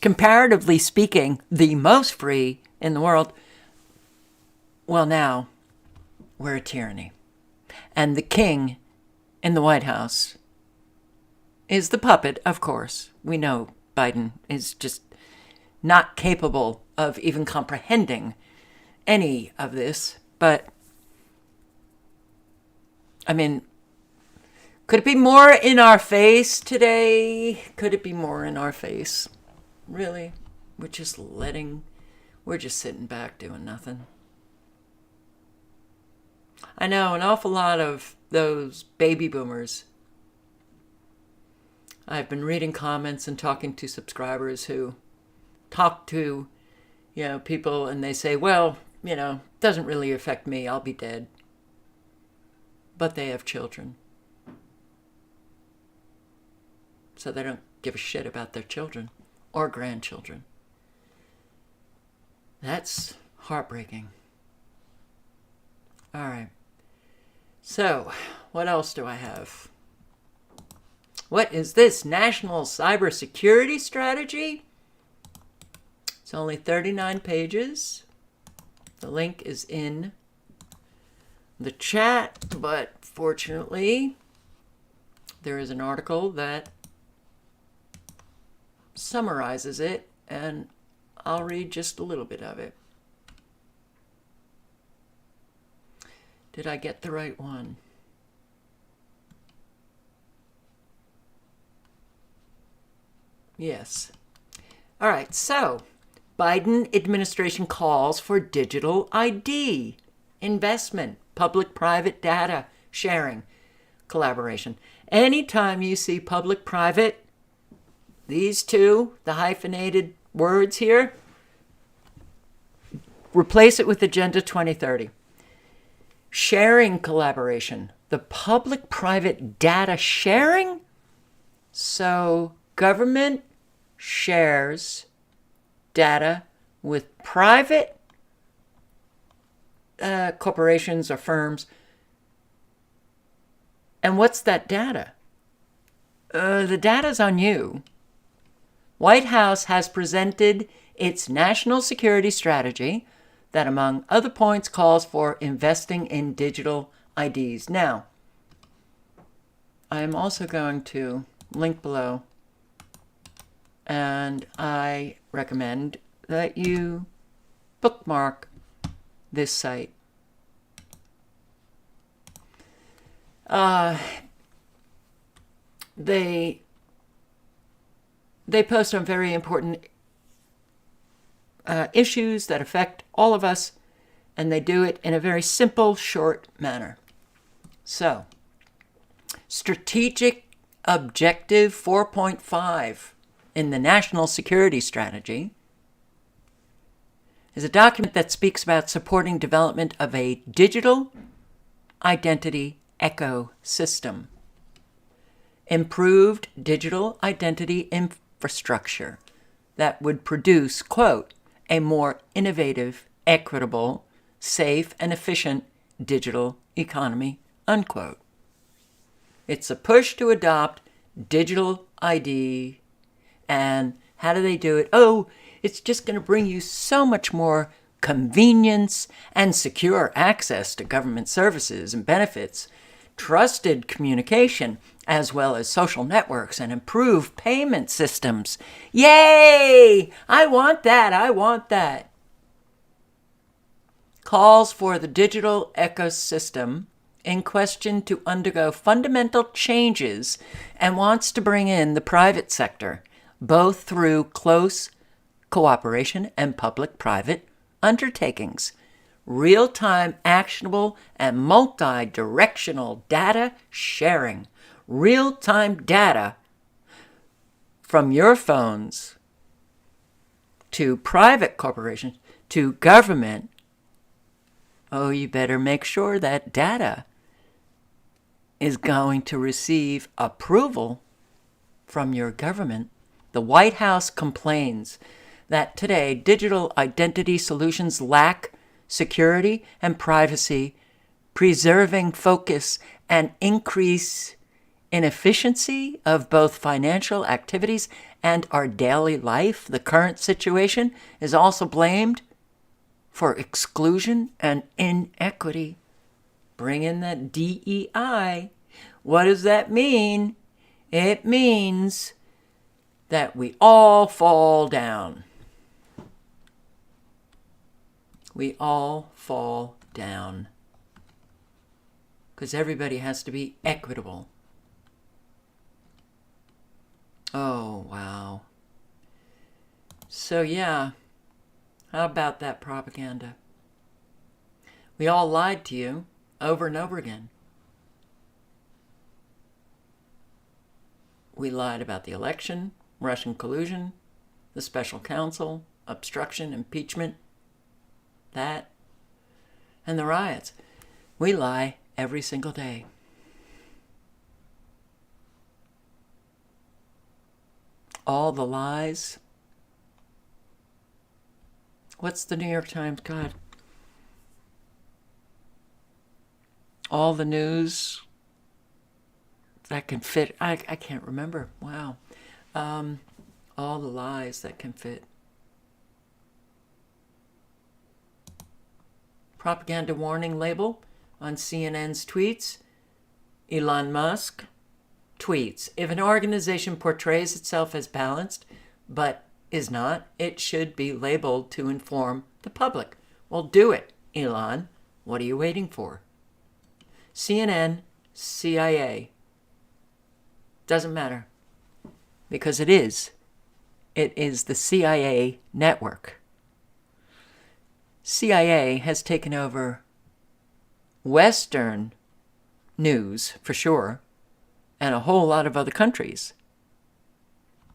comparatively speaking, the most free in the world. Well, now we're a tyranny. And the king in the White House is the puppet, of course. We know Biden is just not capable of even comprehending any of this. But, I mean, could it be more in our face today? Could it be more in our face? Really? We're just sitting back doing nothing. I know an awful lot of those baby boomers. I've been reading comments and talking to subscribers who talk to, you know, people and they say, well, you know, it doesn't really affect me. I'll be dead. But they have children. So they don't give a shit about their children or grandchildren. That's heartbreaking. All right. So, what else do I have? What is this? National Cybersecurity Strategy? It's only 39 pages. The link is in the chat, but fortunately, there is an article that summarizes it, and I'll read just a little bit of it. Did I get the right one? Yes. All right, so Biden administration calls for digital ID, investment, public-private data sharing, collaboration. Anytime you see public-private, these two, the hyphenated words here, replace it with Agenda 2030. Sharing collaboration, the public-private data sharing. So government shares data with private corporations or firms. And what's that data? The data's on you. White House has presented its national security strategy that, among other points, calls for investing in digital IDs. Now, I am also going to link below, and I recommend that you bookmark this site. They post on very important issues that affect all of us, and they do it in a very simple, short manner. So, Strategic Objective 4.5 in the National Security Strategy is a document that speaks about supporting development of a digital identity ecosystem, improved digital identity infrastructure that would produce, quote, a more innovative, equitable, safe, and efficient digital economy, unquote. It's a push to adopt digital ID and How do they do it? Oh, it's just going to bring you so much more convenience and secure access to government services and benefits, trusted communication, as well as social networks and improved payment systems. Yay! I want that. I want that. Calls for the digital ecosystem in question to undergo fundamental changes and wants to bring in the private sector, both through close cooperation and public-private undertakings. Real-time, actionable, and multi-directional data sharing. Real-time data from your phones to private corporations to government. Oh, you better make sure that data is going to receive approval from your government. The White House complains that today digital identity solutions lack security and privacy, preserving focus and increase in efficiency of both financial activities and our daily life. The current situation is also blamed for exclusion and inequity. Bring in that DEI. What does that mean? It means that we all fall down. We all fall down. Because everybody has to be equitable. Oh, wow. So, yeah. How about that propaganda? We all lied to you over and over again. We lied about the election, Russian collusion, the special counsel, obstruction, impeachment, that, and the riots. We lie every single day. All the lies. What's the New York Times? God. All the news that can fit. I can't remember. Wow. All the lies that can fit. Propaganda warning label on CNN's tweets. Elon Musk tweets, if an organization portrays itself as balanced, but is not, it should be labeled to inform the public. Well, do it, Elon. What are you waiting for? CNN, CIA. Doesn't matter. Because it is. It is the CIA network. CIA has taken over Western news, for sure, and a whole lot of other countries.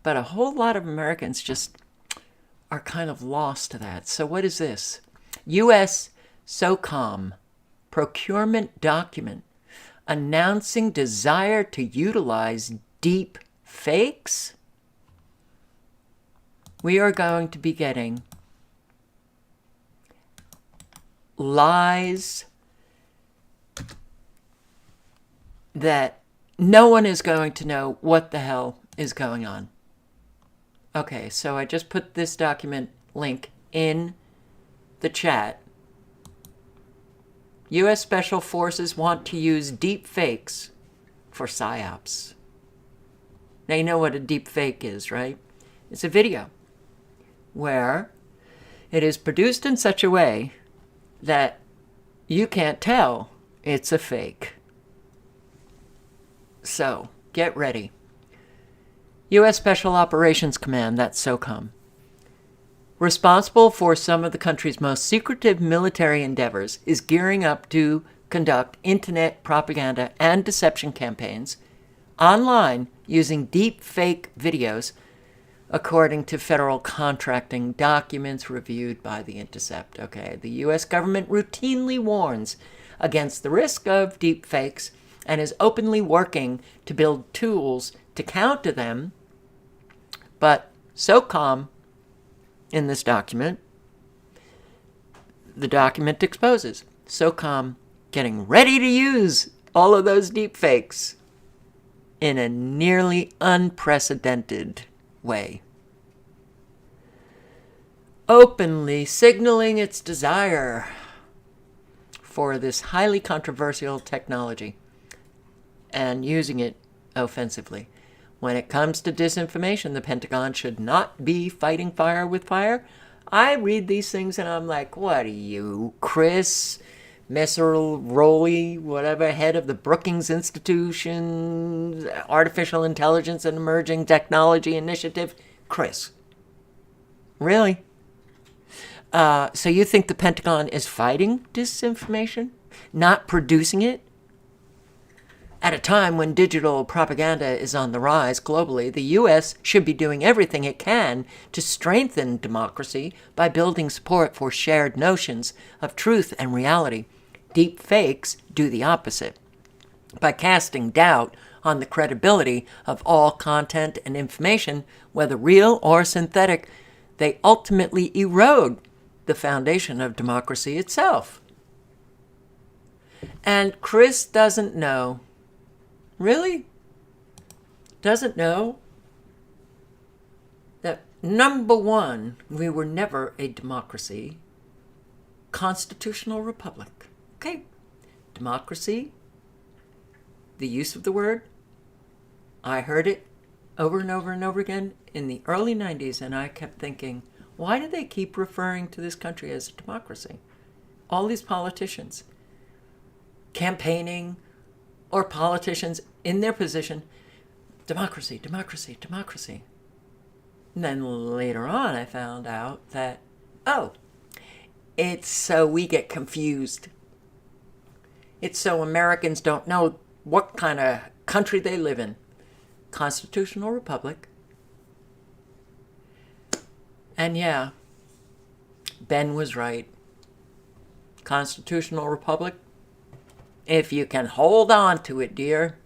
But a whole lot of Americans just are kind of lost to that. So what is this? U.S. SOCOM procurement document announcing desire to utilize deep fakes? We are going to be getting lies that no one is going to know what the hell is going on. Okay, so I just put this document link in the chat. U.S. Special Forces want to use deep fakes for PSYOPs. Now you know what a deep fake is, right? It's a video where it is produced in such a way that you can't tell it's a fake. So, get ready. U.S. Special Operations Command, that's SOCOM, responsible for some of the country's most secretive military endeavors, is gearing up to conduct internet propaganda and deception campaigns online using deep fake videos, according to federal contracting documents reviewed by The Intercept. Okay, the U.S. government routinely warns against the risk of deep fakes and is openly working to build tools to counter them. But SOCOM, in this document, the document exposes SOCOM getting ready to use all of those deep fakes in a nearly unprecedented way. openly signaling its desire for this highly controversial technology and using it offensively. When it comes to disinformation, the Pentagon should not be fighting fire with fire. I read these things and I'm like, what are you, Chris Messerly, whatever, head of the Brookings Institution, Artificial Intelligence and Emerging Technology Initiative? Chris, really? So you think the Pentagon is fighting disinformation, not producing it? At a time when digital propaganda is on the rise globally, the U.S. should be doing everything it can to strengthen democracy by building support for shared notions of truth and reality. Deep fakes do the opposite. By casting doubt on the credibility of all content and information, whether real or synthetic, they ultimately erode the foundation of democracy itself. And Chris doesn't know. Really? Doesn't know that, number one, we were never a democracy, constitutional republic. Okay, democracy, the use of the word, I heard it over and over and over again in the early 90s, and I kept thinking, why do they keep referring to this country as a democracy? All these politicians campaigning, or politicians in their position, democracy, democracy, democracy. And then later on I found out that, it's so we get confused. It's so Americans don't know what kind of country they live in. Constitutional republic. And yeah, Ben was right. Constitutional republic. If you can hold on to it, dear.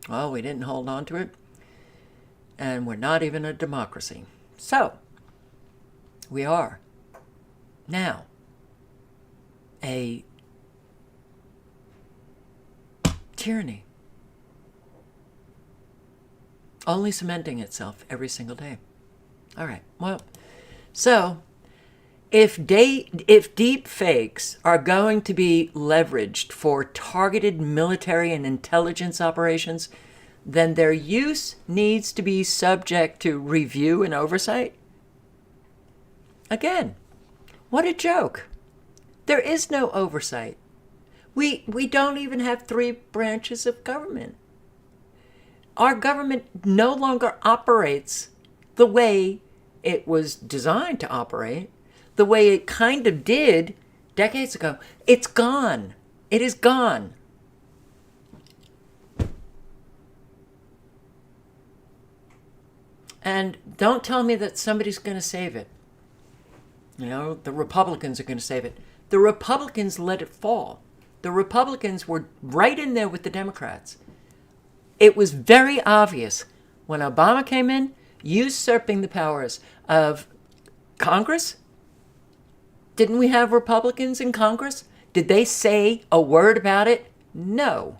Well, we didn't hold on to it. And we're not even a democracy. So, we are now a tyranny. Only cementing itself every single day. All right, well, so if deep fakes are going to be leveraged for targeted military and intelligence operations, then their use needs to be subject to review and oversight. Again, what a joke. There is no oversight. We don't even have 3 branches of government. Our government no longer operates the way it was designed to operate, the way it kind of did decades ago. It's gone. It is gone. And don't tell me that somebody's going to save it. You know, the Republicans are going to save it. The Republicans let it fall. The Republicans were right in there with the Democrats. It was very obvious when Obama came in, usurping the powers of Congress. Didn't we have Republicans in Congress? Did they say a word about it? No.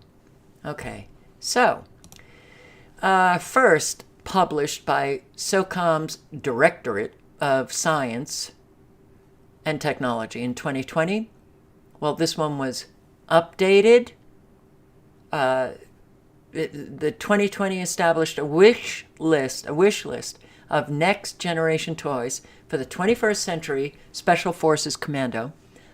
Okay, so first published by SOCOM's Directorate of Science and Technology in 2020. Well, this one was updated. The 2020 established a wish list of next generation toys for the 21st century Special Forces Commando,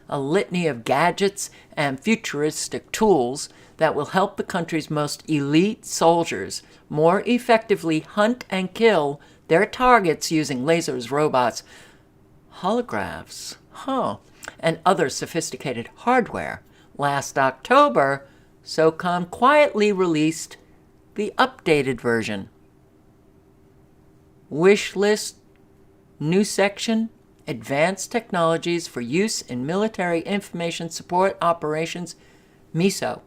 a litany of gadgets and futuristic tools that will help the country's most elite soldiers more effectively hunt and kill their targets using lasers, robots, holographs, and other sophisticated hardware. Last October, SOCOM quietly released the updated version. Wish list, new section, advanced technologies for use in military information support operations, MISO,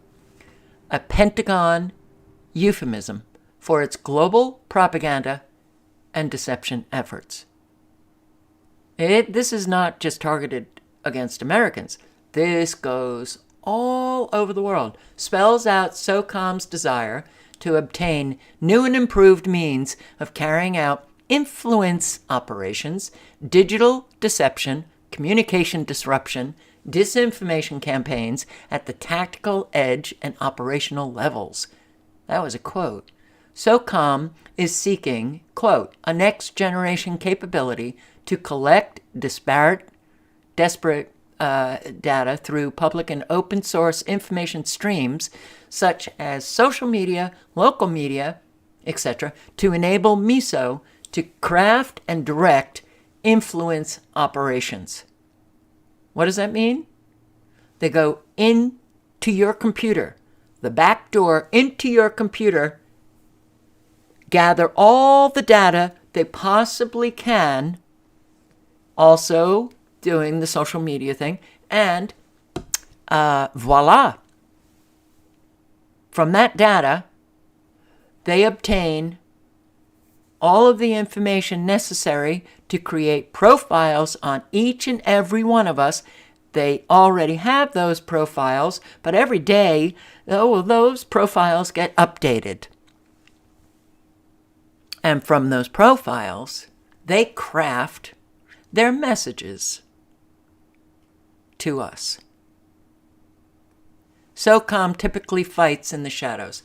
a Pentagon euphemism for its global propaganda and deception efforts. This is not just targeted against Americans. This goes all over the world. Spells out SOCOM's desire to obtain new and improved means of carrying out influence operations, digital deception, communication disruption, disinformation campaigns at the tactical edge and operational levels. That was a quote. SOCOM is seeking, quote, a next-generation capability to collect disparate, desperate data through public and open source information streams such as social media, local media, etc., to enable MISO to craft and direct influence operations. What does that mean? They go into your computer, the back door into your computer, gather all the data they possibly can, also doing the social media thing, and voila. From that data, they obtain all of the information necessary to create profiles on each and every one of us. They already have those profiles, but every day, those profiles get updated. And from those profiles, they craft their messages to us. SOCOM typically fights in the shadows,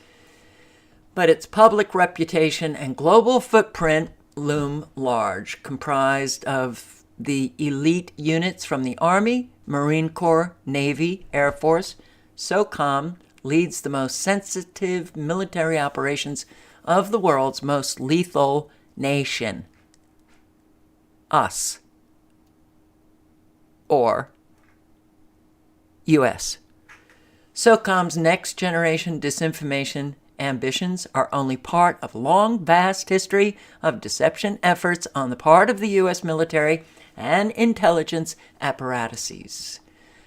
but its public reputation and global footprint loom large, comprised of the elite units from the Army, Marine Corps, Navy, Air Force. SOCOM leads the most sensitive military operations of the world's most lethal nation. Us. Or U.S. SOCOM's next-generation disinformation ambitions are only part of a long, vast history of deception efforts on the part of the U.S. military and intelligence apparatuses.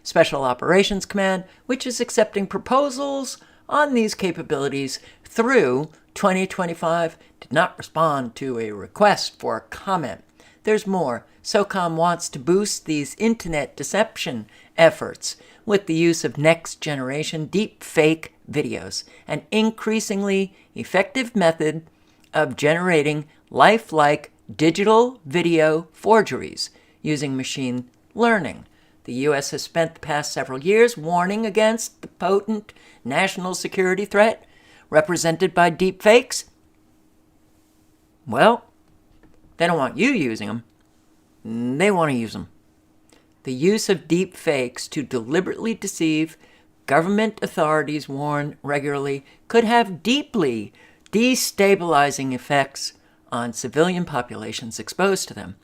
Special Operations Command, which is accepting proposals on these capabilities through 2025, did not respond to a request for comment. There's more. SOCOM wants to boost these internet deception efforts with the use of next-generation deep-fake videos, an increasingly effective method of generating lifelike digital video forgeries using machine learning. The U.S. has spent the past several years warning against the potent national security threat represented by deepfakes. Well, they don't want you using them. They want to use them. The use of deep fakes to deliberately deceive government authorities warn regularly could have deeply destabilizing effects on civilian populations exposed to them.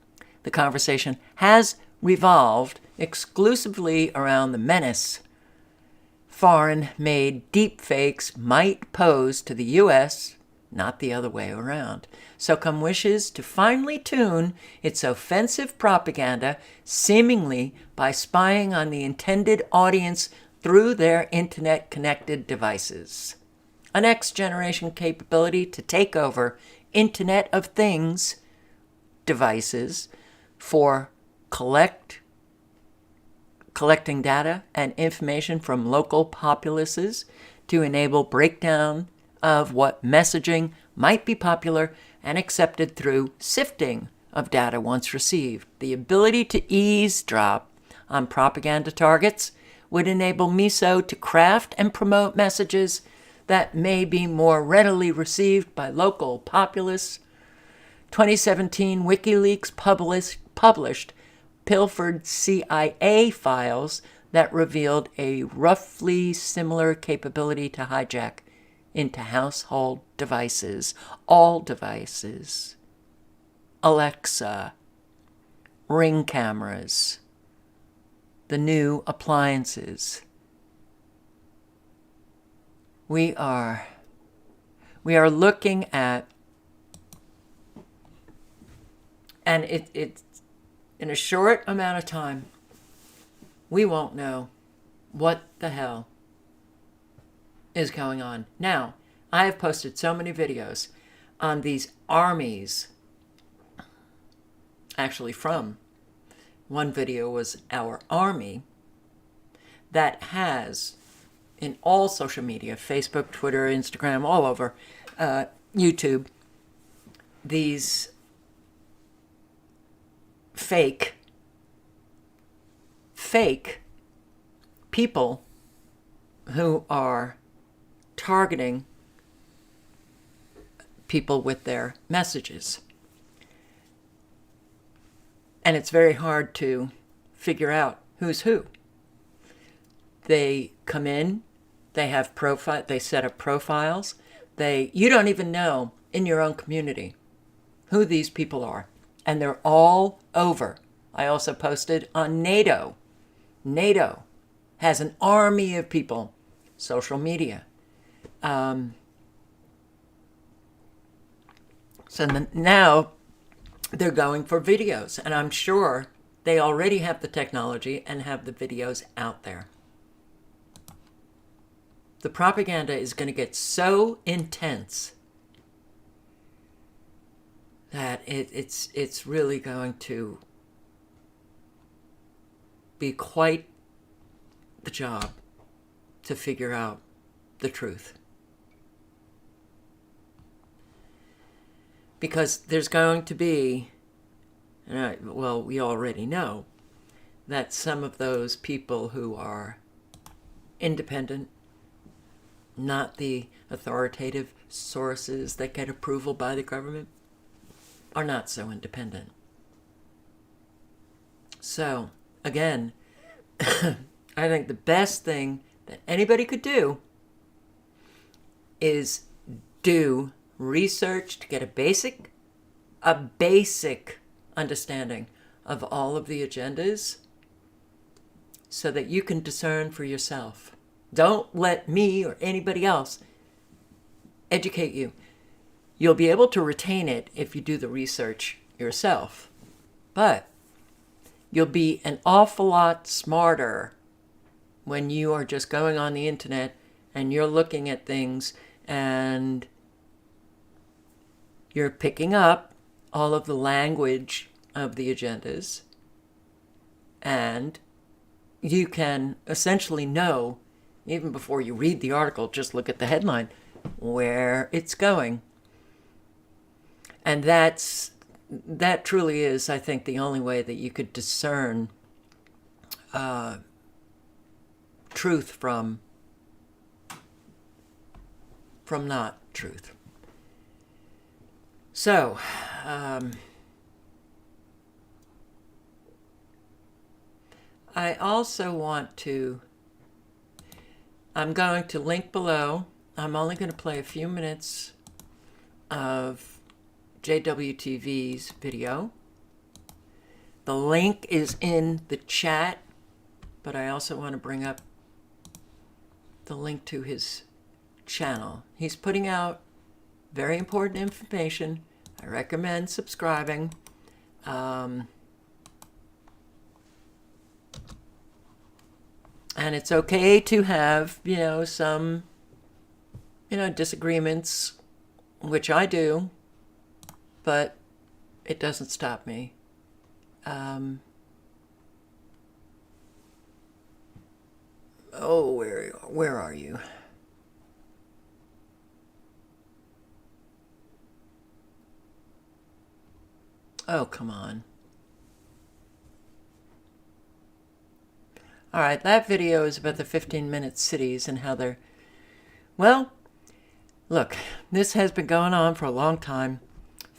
The conversation has revolved exclusively around the menace foreign-made deep fakes might pose to the U.S., not the other way around. SOCOM wishes to finely tune its offensive propaganda, seemingly by spying on the intended audience through their internet-connected devices. A next-generation capability to take over Internet of Things devices for collecting data and information from local populaces to enable breakdown of what messaging might be popular and accepted through sifting of data once received. The ability to eavesdrop on propaganda targets would enable MISO to craft and promote messages that may be more readily received by local populace. 2017 WikiLeaks published pilfered CIA files that revealed a roughly similar capability to hijack into household devices, all devices, Alexa, Ring cameras, the new appliances. We are looking at, and it's in a short amount of time, we won't know what the hell is going on. Now, I have posted so many videos on these armies, actually from, one video was our army, that has, in all social media, Facebook, Twitter, Instagram, all over, YouTube, these fake people who are targeting people with their messages. And it's very hard to figure out who's who. They come in, they have they set up profiles. You don't even know in your own community who these people are. And they're all over. I also posted on NATO. NATO has an army of people, social media. Now they're going for videos, and I'm sure they already have the technology and have the videos out there. The propaganda is going to get so intense that it's really going to be quite the job to figure out the truth. Because there's going to be, well, we already know that some of those people who are independent, not the authoritative sources that get approval by the government, are not so independent. So, again, I think the best thing that anybody could do is do research to get a basic understanding of all of the agendas so that you can discern for yourself. Don't let me or anybody else educate you. You'll be able to retain it if you do the research yourself. But you'll be an awful lot smarter when you are just going on the internet and you're looking at things and you're picking up all of the language of the agendas, and you can essentially know, even before you read the article, just look at the headline, where it's going. And that truly is, I think, the only way that you could discern truth from not truth. So, I also want to, I'm going to link below, I'm only going to play a few minutes of JWTV's video. The link is in the chat, but I also want to bring up the link to his channel. He's putting out very important information. I recommend subscribing. And it's okay to have, some, disagreements, which I do, but it doesn't stop me. Where are you? Oh, come on. All right, that video is about the 15-minute cities and how they're... Well, look, this has been going on for a long time.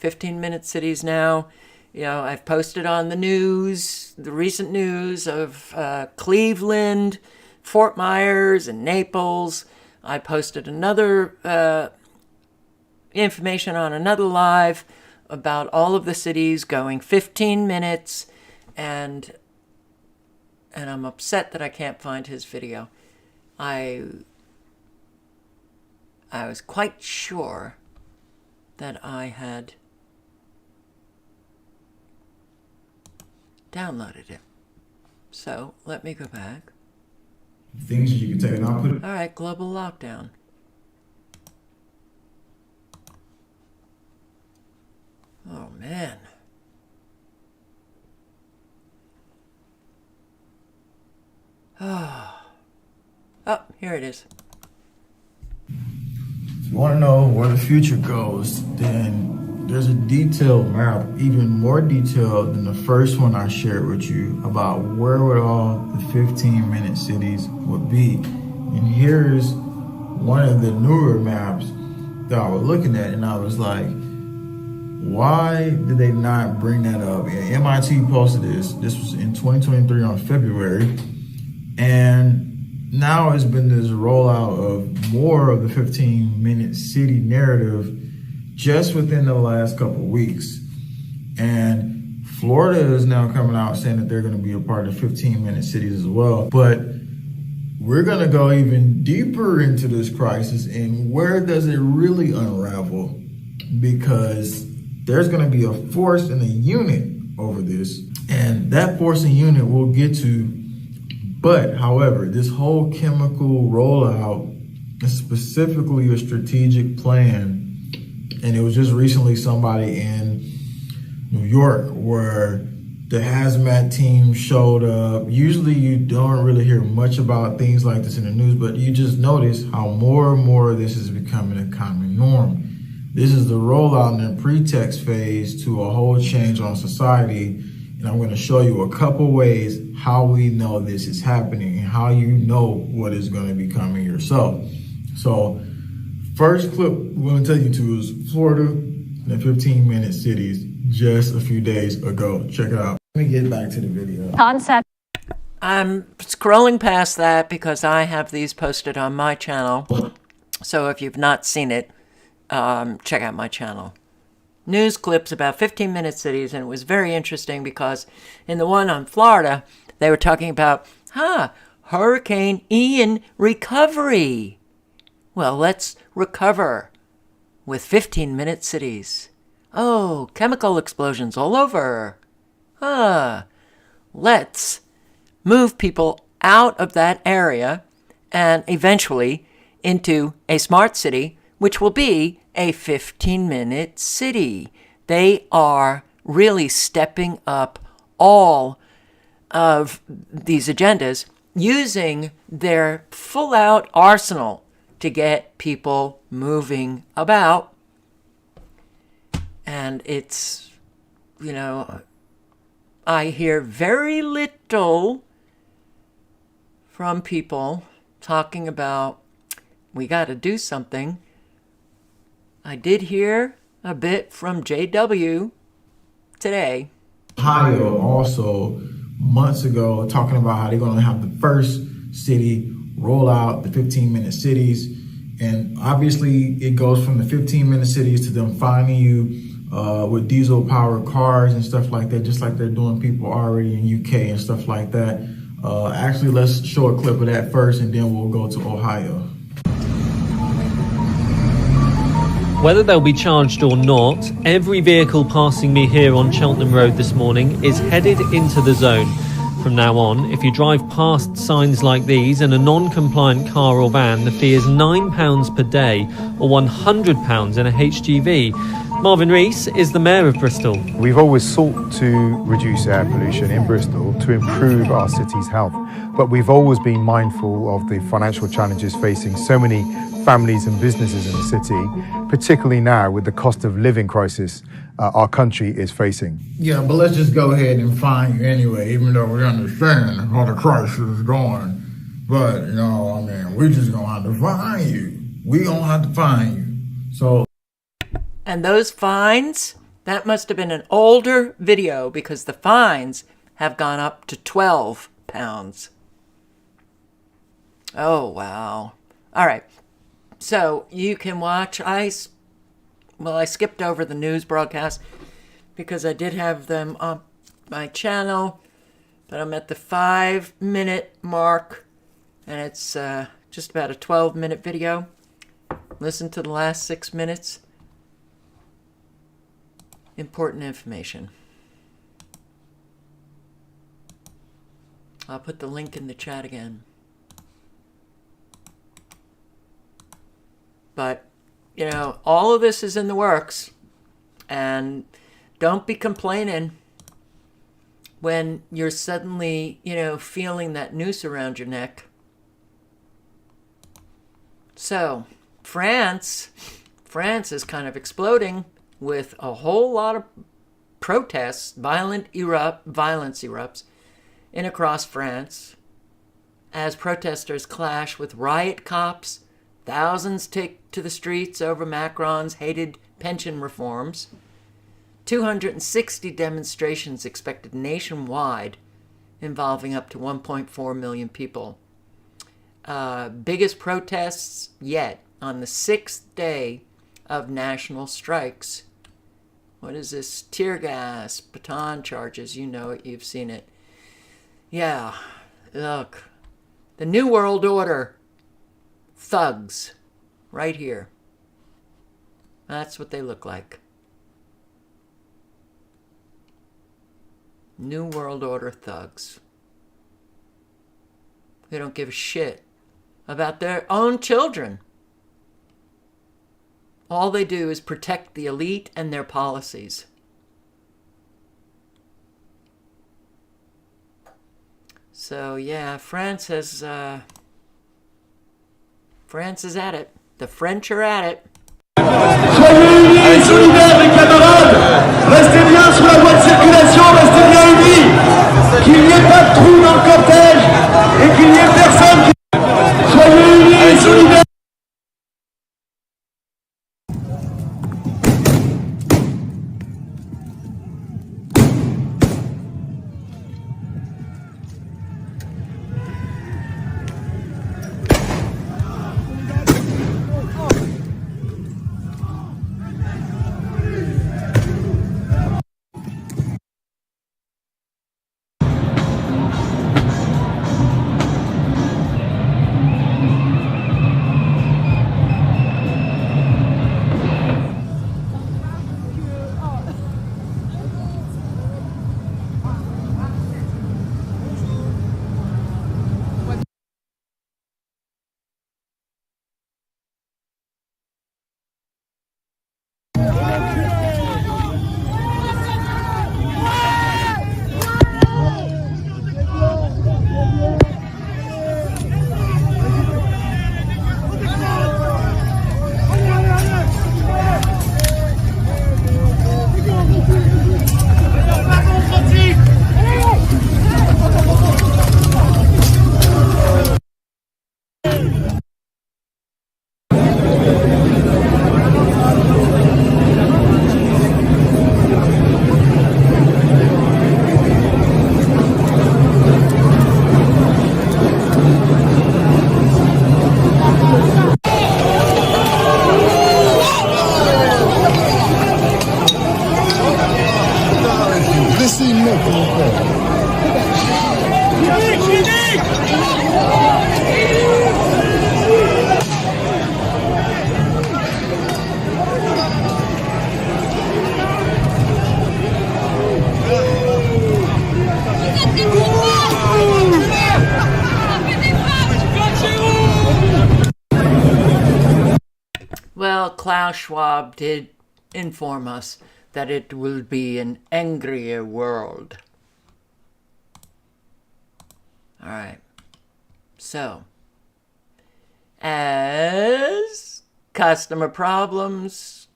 15-minute cities now. I've posted on the news, the recent news of Cleveland, Fort Myers, and Naples. I posted another information on another live about all of the cities going 15 minutes, and I'm upset that I can't find his video. I was quite sure that I had downloaded it. So let me go back. Things you can take and I'll put it. All right, global lockdown. Oh, man. Oh, here it is. If you want to know where the future goes, then there's a detailed map, even more detailed than the first one I shared with you, about where would all the 15-minute cities would be. And here's one of the newer maps that I was looking at, and I was like, why did they not bring that up? And MIT posted this. This was in 2023 on February. And now it's been this rollout of more of the 15-minute city narrative just within the last couple of weeks. And Florida is now coming out saying that they're going to be a part of 15-minute cities as well. But we're going to go even deeper into this crisis, and where does it really unravel? Because there's going to be a force and a unit over this, and that force and unit we'll get to. But, however, this whole chemical rollout is specifically a strategic plan, and it was just recently somebody in New York where the hazmat team showed up. Usually you don't really hear much about things like this in the news, but you just notice how more and more this is becoming a common norm. This is the rollout and the pretext phase to a whole change on society. And I'm going to show you a couple ways how we know this is happening and how you know what is going to be coming yourself. So first clip we're going to take you to is Florida and the 15-minute cities just a few days ago. Check it out. Let me get back to the video. Concept. I'm scrolling past that because I have these posted on my channel. So if you've not seen it, check out my channel. News clips about 15-minute cities, and it was very interesting because in the one on Florida, they were talking about, Hurricane Ian recovery. Well, let's recover with 15-minute cities. Oh, chemical explosions all over. Let's move people out of that area and eventually into a smart city, which will be a 15-minute city. They are really stepping up all of these agendas, using their full-out arsenal to get people moving about. And it's, I hear very little from people talking about, we got to do something. I did hear a bit from JW today. Ohio also months ago talking about how they're going to have the first city roll out the 15-minute cities. And obviously it goes from the 15-minute cities to them finding you with diesel-powered cars and stuff like that, just like they're doing people already in UK and stuff like that. Actually, let's show a clip of that first, and then we'll go to Ohio. Whether they'll be charged or not, every vehicle passing me here on Cheltenham Road this morning is headed into the zone. From now on, if you drive past signs like these in a non-compliant car or van, the fee is £9 per day or £100 in a HGV. Marvin Rees is the Mayor of Bristol. We've always sought to reduce air pollution in Bristol to improve our city's health, but we've always been mindful of the financial challenges facing so many families and businesses in the city, particularly now with the cost of living crisis our country is facing. Yeah, but let's just go ahead and fine you anyway, even though we understand how the crisis is going. But, we're just going to have to fine you. We're going to have to fine you. So. And those fines, that must have been an older video because the fines have gone up to £12. Oh, wow. All right. So you can watch, I skipped over the news broadcast because I did have them on my channel, but I'm at the 5-minute mark, and it's just about a 12-minute video. Listen to the last 6 minutes. Important information. I'll put the link in the chat again. But, all of this is in the works. And don't be complaining when you're suddenly, feeling that noose around your neck. So, France is kind of exploding with a whole lot of protests, violence erupts in across France as protesters clash with riot cops. Thousands take to the streets over Macron's hated pension reforms. 260 demonstrations expected nationwide, involving up to 1.4 million people. Biggest protests yet on the 6th day of national strikes. What is this? Tear gas, baton charges. You know it. You've seen it. Yeah. Look. The New World Order. Thugs. Right here. That's what they look like. New World Order thugs. They don't give a shit about their own children. All they do is protect the elite and their policies. So yeah, France is at it. The French are at it. Soyez unis et solidaires, mes camarades. Restez bien sur la voie de circulation, restez bien unis. Qu'il n'y ait pas de trou dans le cortège et qu'il n'y ait personne qui... Soyez unis et solidaires. Well, Klaus Schwab did inform us that it will be an angrier world. All right. So, as customer problems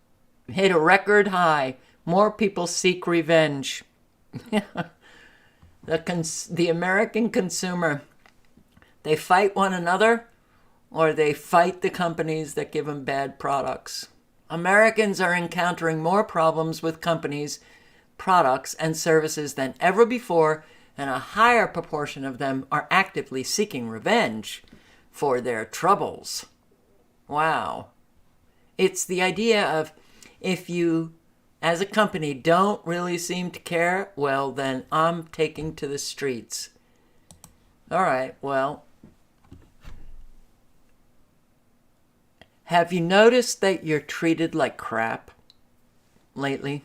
hit a record high, more people seek revenge. The American consumer, they fight one another or they fight the companies that give them bad products. Americans are encountering more problems with companies, products, and services than ever before, and a higher proportion of them are actively seeking revenge for their troubles. Wow. It's the idea of, if you, as a company, don't really seem to care, well, then I'm taking to the streets. All right, well, have you noticed that you're treated like crap lately?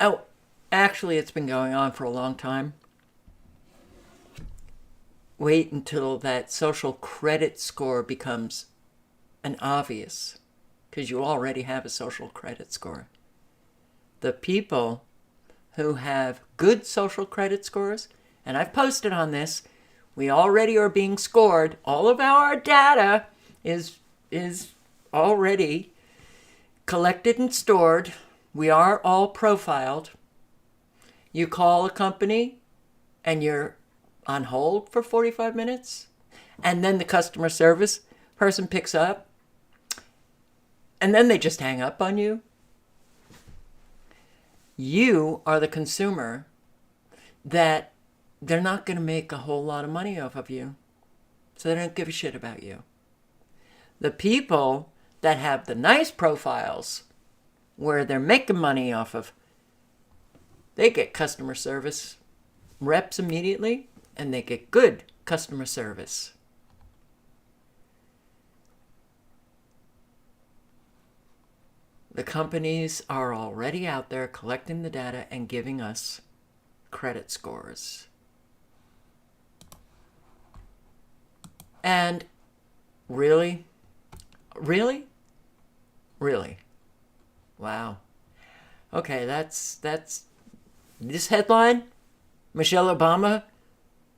Oh, actually, it's been going on for a long time. Wait until that social credit score becomes an obvious, because you already have a social credit score. The people who have good social credit scores, and I've posted on this, we already are being scored. All of our data is already collected and stored. We are all profiled. You call a company and you're on hold for 45 minutes, and then the customer service person picks up, and then they just hang up on you. You are the consumer that they're not going to make a whole lot of money off of you, so they don't give a shit about you. The people that have the nice profiles where they're making money off of, they get customer service reps immediately, and they get good customer service. The companies are already out there collecting the data and giving us credit scores. And really? Really? Really? Wow. Okay, that's this headline. Michelle Obama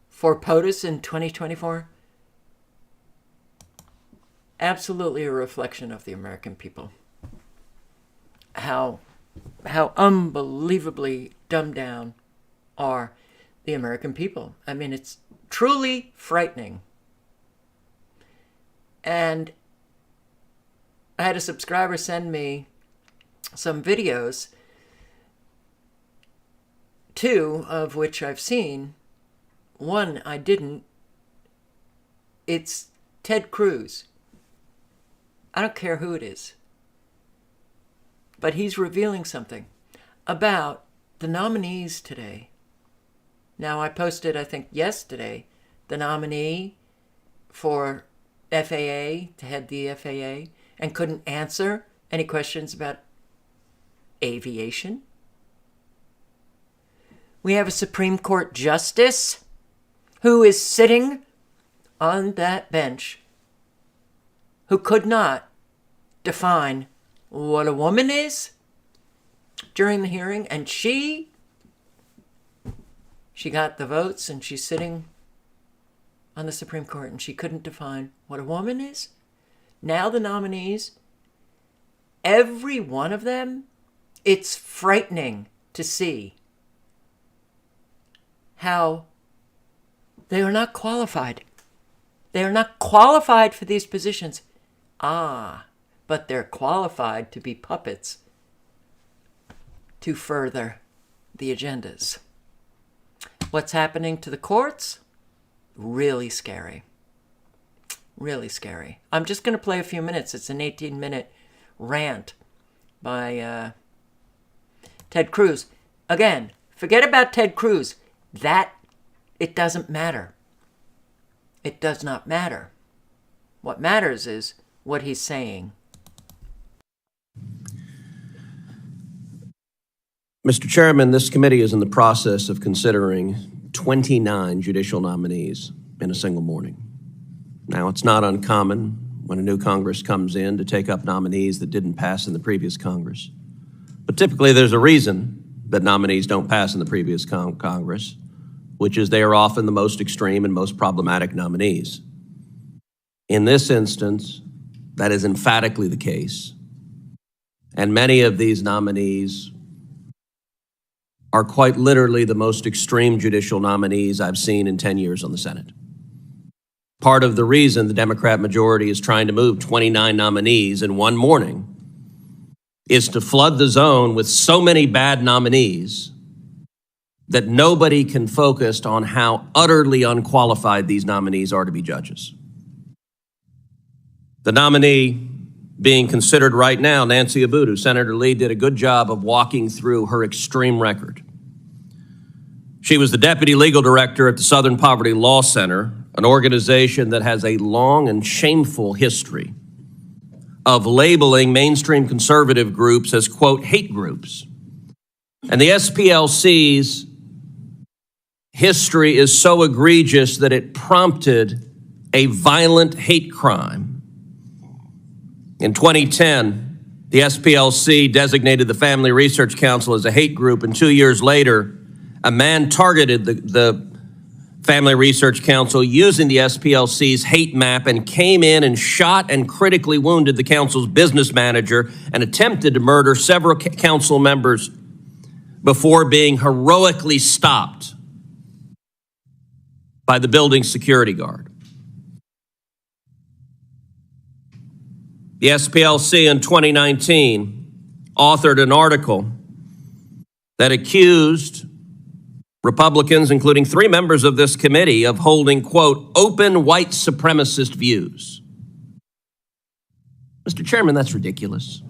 for POTUS in 2024. Absolutely a reflection of the American people. How unbelievably dumbed down are the American people. I mean, it's truly frightening. And I had a subscriber send me some videos, 2 of which I've seen. 1 I didn't. It's Ted Cruz. I don't care who it is. But he's revealing something about the nominees today. Now, I posted, I think yesterday, the nominee for FAA, to head the FAA, and couldn't answer any questions about aviation. We have a Supreme Court justice who is sitting on that bench who could not define what a woman is during the hearing, and she got the votes, and she's sitting on the Supreme Court, and she couldn't define what a woman is. Now the nominees, every one of them, it's frightening to see how they are not qualified. They are not qualified for these positions. But they're qualified to be puppets to further the agendas. What's happening to the courts? Really scary. Really scary. I'm just going to play a few minutes. It's an 18-minute rant by Ted Cruz. Again, forget about Ted Cruz. It doesn't matter. It does not matter. What matters is what he's saying. Mr. Chairman, this committee is in the process of considering 29 judicial nominees in a single morning. Now, it's not uncommon when a new Congress comes in to take up nominees that didn't pass in the previous Congress. But typically, there's a reason that nominees don't pass in the previous Congress, which is they are often the most extreme and most problematic nominees. In this instance, that is emphatically the case. And many of these nominees are quite literally the most extreme judicial nominees I've seen in 10 years on the Senate. Part of the reason the Democrat majority is trying to move 29 nominees in one morning is to flood the zone with so many bad nominees that nobody can focus on how utterly unqualified these nominees are to be judges. The nominee being considered right now, Nancy Abudu, Senator Lee did a good job of walking through her extreme record. She was the deputy legal director at the Southern Poverty Law Center, an organization that has a long and shameful history of labeling mainstream conservative groups as, quote, hate groups. And the SPLC's history is so egregious that it prompted a violent hate crime. In 2010, the SPLC designated the Family Research Council as a hate group, and 2 years later, a man targeted the Family Research Council using the SPLC's hate map and came in and shot and critically wounded the council's business manager and attempted to murder several council members before being heroically stopped by the building security guard. The SPLC in 2019 authored an article that accused Republicans, including 3 members of this committee, of holding, quote, open white supremacist views. Mr. Chairman, that's ridiculous.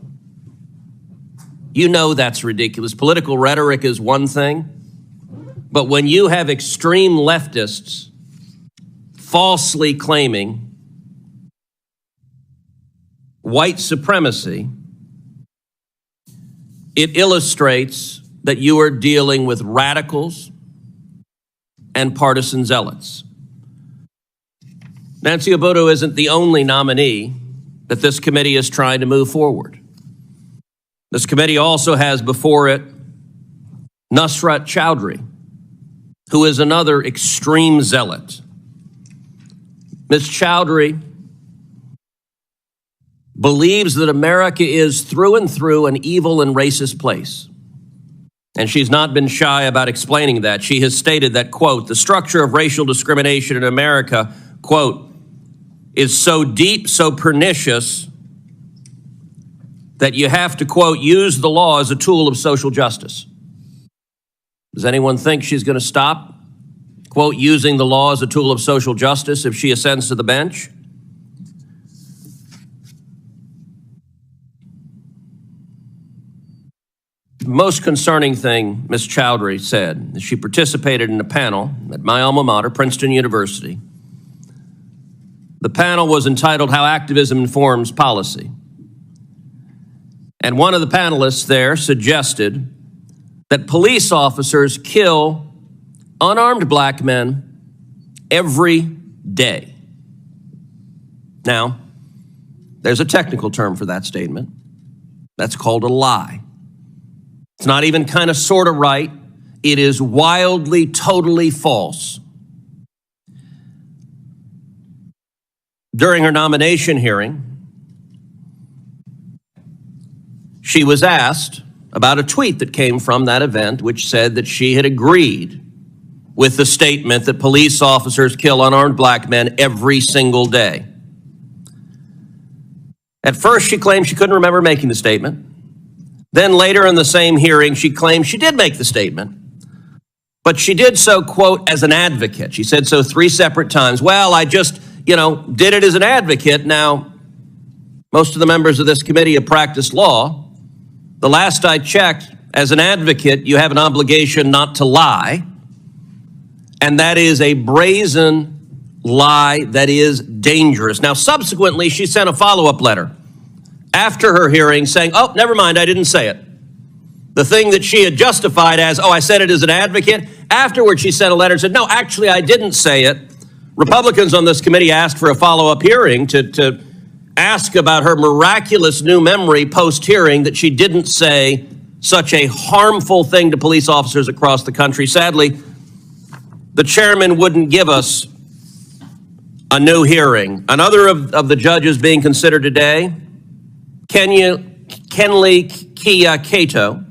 You know that's ridiculous. Political rhetoric is one thing, but when you have extreme leftists falsely claiming white supremacy, it illustrates that you are dealing with radicals and partisan zealots. Nancy Obodo isn't the only nominee that this committee is trying to move forward. This committee also has before it Nusrat Chowdhury, who is another extreme zealot. Ms. Chowdhury believes that America is through and through an evil and racist place. And she's not been shy about explaining that. She has stated that, quote, the structure of racial discrimination in America, quote, is so deep, so pernicious that you have to, quote, use the law as a tool of social justice. Does anyone think she's going to stop, quote, using the law as a tool of social justice if she ascends to the bench? Most concerning thing Ms. Chowdhury said is she participated in a panel at my alma mater, Princeton University. The panel was entitled How Activism Informs Policy. And one of the panelists there suggested that police officers kill unarmed black men every day. Now, there's a technical term for that statement. That's called a lie. It's not even kind of sort of right. It is wildly, totally false. During her nomination hearing, she was asked about a tweet that came from that event, which said that she had agreed with the statement that police officers kill unarmed black men every single day. At first, she claimed she couldn't remember making the statement. Then later in the same hearing, she claimed she did make the statement, but she did so, quote, as an advocate. She said so 3 separate times. Well, I just, did it as an advocate. Now, most of the members of this committee have practiced law. The last I checked, as an advocate, you have an obligation not to lie. And that is a brazen lie that is dangerous. Now, subsequently, she sent a follow-up letter after her hearing saying, oh, never mind, I didn't say it. The thing that she had justified as, oh, I said it as an advocate. Afterwards, she sent a letter and said, no, actually, I didn't say it. Republicans on this committee asked for a follow-up hearing to ask about her miraculous new memory post-hearing that she didn't say such a harmful thing to police officers across the country. Sadly, the chairman wouldn't give us a new hearing. Another of the judges being considered today, Kenley Kia Cato.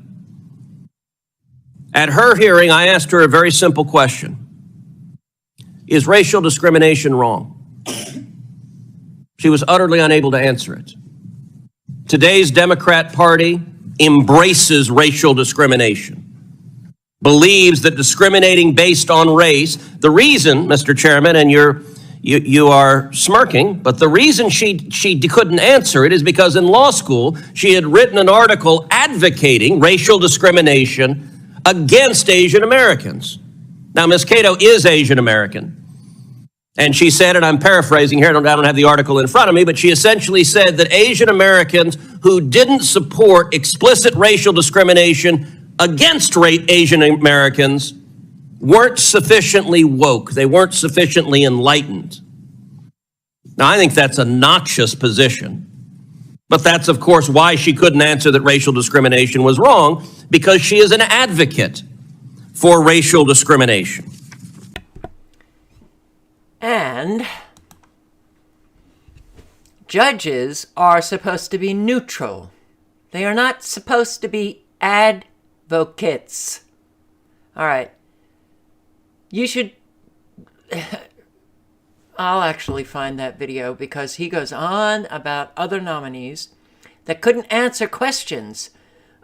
At her hearing, I asked her a very simple question. Is racial discrimination wrong? She was utterly unable to answer it. Today's Democrat Party embraces racial discrimination, believes that discriminating based on race, the reason, Mr. Chairman, and you are smirking, but the reason she couldn't answer it is because in law school, she had written an article advocating racial discrimination against Asian Americans. Now, Ms. Cato is Asian American. And she said, and I'm paraphrasing here, I don't have the article in front of me, but she essentially said that Asian Americans who didn't support explicit racial discrimination against Asian Americans weren't sufficiently woke. They weren't sufficiently enlightened. Now, I think that's a noxious position. But that's, of course, why she couldn't answer that racial discrimination was wrong, because she is an advocate for racial discrimination. And judges are supposed to be neutral. They are not supposed to be advocates. All right. You should... I'll actually find that video because he goes on about other nominees that couldn't answer questions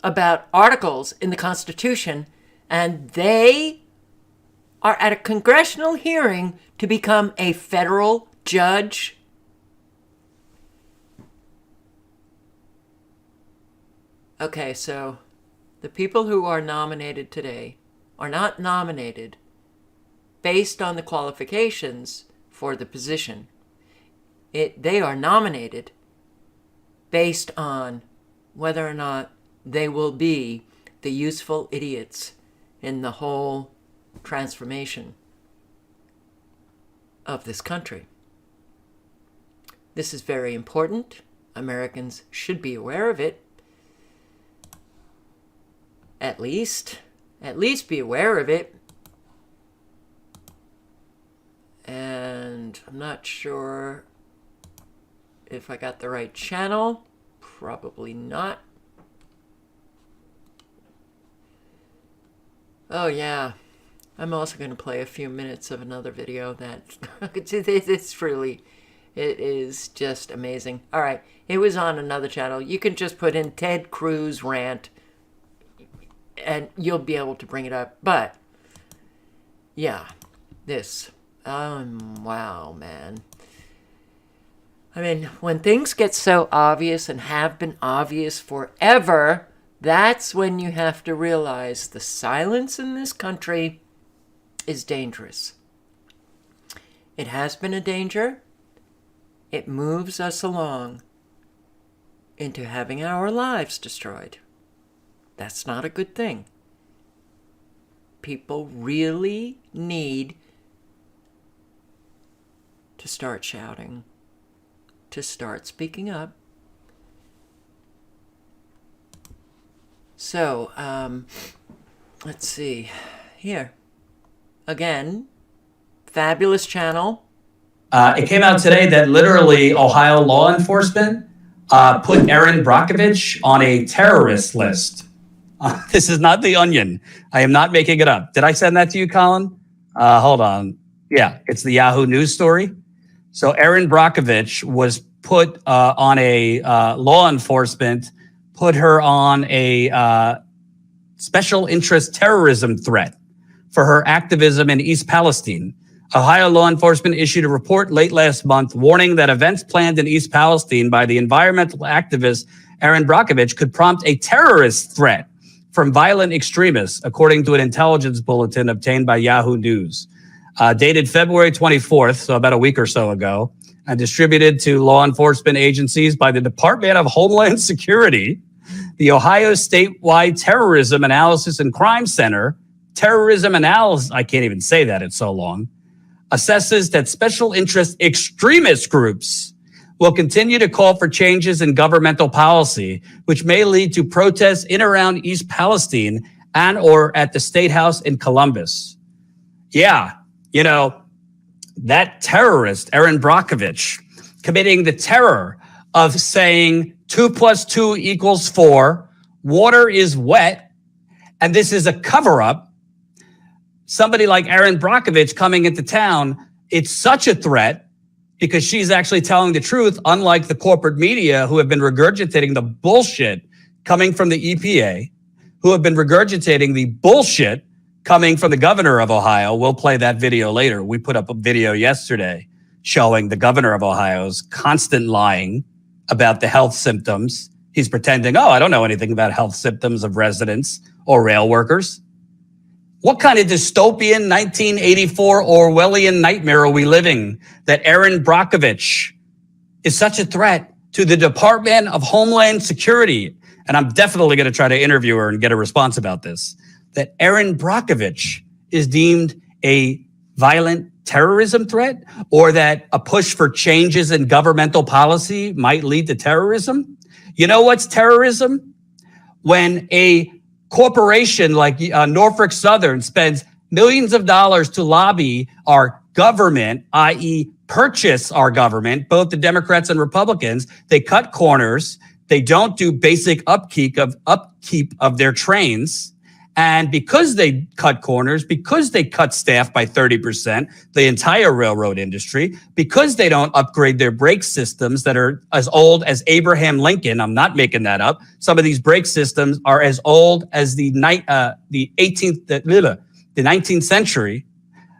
about articles in the Constitution, and they are at a congressional hearing to become a federal judge. Okay, so the people who are nominated today are not nominated based on the qualifications for the position. They are nominated based on whether or not they will be the useful idiots in the whole transformation of this country. This is very important. Americans should be aware of it. At least be aware of it. And I'm not sure if I got the right channel. Probably not. Oh yeah, I'm also going to play a few minutes of another video that it is just amazing. All right, it was on another channel. You can just put in Ted Cruz rant and you'll be able to bring it up. But yeah, this, wow, man. I mean, when things get so obvious and have been obvious forever, that's when you have to realize the silence in this country is dangerous. It has been a danger. It moves us along into having our lives destroyed. That's not a good thing. People really need to start shouting, to start speaking up. So, let's see. Here. Again, fabulous channel. It came out today that literally Ohio law enforcement put Erin Brockovich on a terrorist list. This is not The Onion. I am not making it up. Did I send that to you, Colin? Hold on. Yeah, it's the Yahoo News story. So Erin Brockovich was put on a law enforcement, put her on a special interest terrorism threat for her activism in East Palestine. Ohio law enforcement issued a report late last month warning that events planned in East Palestine by the environmental activist Erin Brockovich could prompt a terrorist threat from violent extremists, according to an intelligence bulletin obtained by Yahoo News. Dated February 24th, so about a week or so ago, and distributed to law enforcement agencies by the Department of Homeland Security, the Ohio Statewide Terrorism Analysis and Crime Center, Terrorism Analysis, I can't even say that, it's so long, assesses that special interest extremist groups will continue to call for changes in governmental policy, which may lead to protests in around East Palestine and or at the State House in Columbus. Yeah, you know, that terrorist, Erin Brockovich, committing the terror of saying 2 + 2 = 4, water is wet, and this is a cover-up. Somebody like Erin Brockovich coming into town, it's such a threat because she's actually telling the truth, unlike the corporate media who have been regurgitating the bullshit coming from the EPA, who have been regurgitating the bullshit coming from the governor of Ohio. We'll play that video later. We put up a video yesterday showing the governor of Ohio's constant lying about the health symptoms. He's pretending, oh, I don't know anything about health symptoms of residents or rail workers. What kind of dystopian 1984 Orwellian nightmare are we living that Erin Brockovich is such a threat to the Department of Homeland Security? And I'm definitely going to try to interview her and get a response about this. That Erin Brockovich is deemed a violent terrorism threat, or that a push for changes in governmental policy might lead to terrorism. You know what's terrorism? When a corporation like Norfolk Southern spends millions of dollars to lobby our government, i.e. purchase our government, both the Democrats and Republicans. They cut corners. They don't do basic upkeep of their trains. And because they cut corners, because they cut staff by 30%, the entire railroad industry, because they don't upgrade their brake systems that are as old as Abraham Lincoln, I'm not making that up. Some of these brake systems are as old as the 19th century,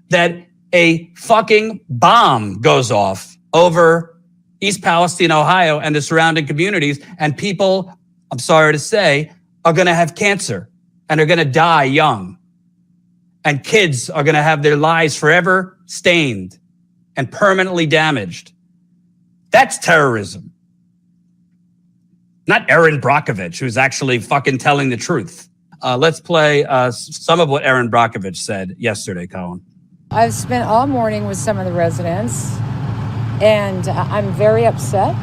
that a fucking bomb goes off over East Palestine, Ohio, and the surrounding communities, and people, I'm sorry to say, are going to have cancer. And are going to die young. And kids are going to have their lives forever stained and permanently damaged. That's terrorism. Not Erin Brockovich, who's actually fucking telling the truth. Let's play some of what Erin Brockovich said yesterday, Colin. I've spent all morning with some of the residents, and I'm very upset.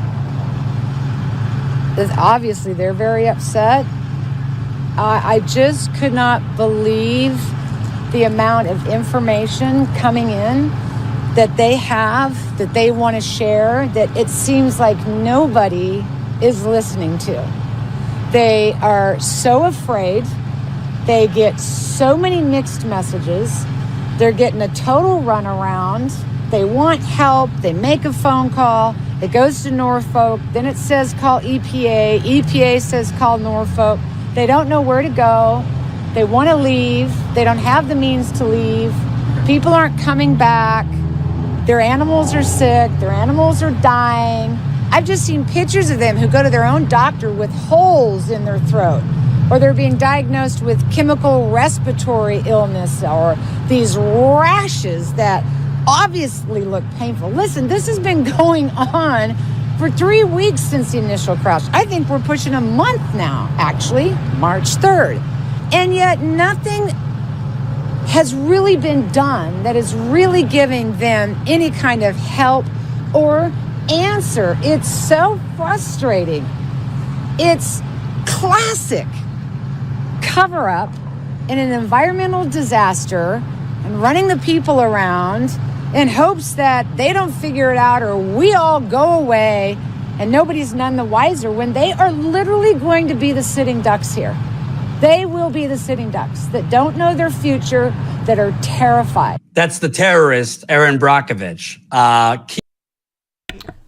Obviously, they're very upset. I just could not believe the amount of information coming in that they have, that they want to share, that it seems like nobody is listening to. They are so afraid. They get so many mixed messages. They're getting a total runaround. They want help. They make a phone call. It goes to Norfolk. Then it says call EPA. EPA says call Norfolk. They don't know where to go. They want to leave. They don't have the means to leave. People aren't coming back. Their animals are sick. Their animals are dying. I've just seen pictures of them who go to their own doctor with holes in their throat, or they're being diagnosed with chemical respiratory illness, or these rashes that obviously look painful. Listen, this has been going on for 3 weeks since the initial crash. I think we're pushing a month now, actually, March 3rd. And yet nothing has really been done that is really giving them any kind of help or answer. It's so frustrating. It's classic cover up in an environmental disaster and running the people around in hopes that they don't figure it out or we all go away and nobody's none the wiser, when they are literally going to be the sitting ducks here. They will be the sitting ducks that don't know their future, that are terrified. That's the terrorist, Erin Brockovich. All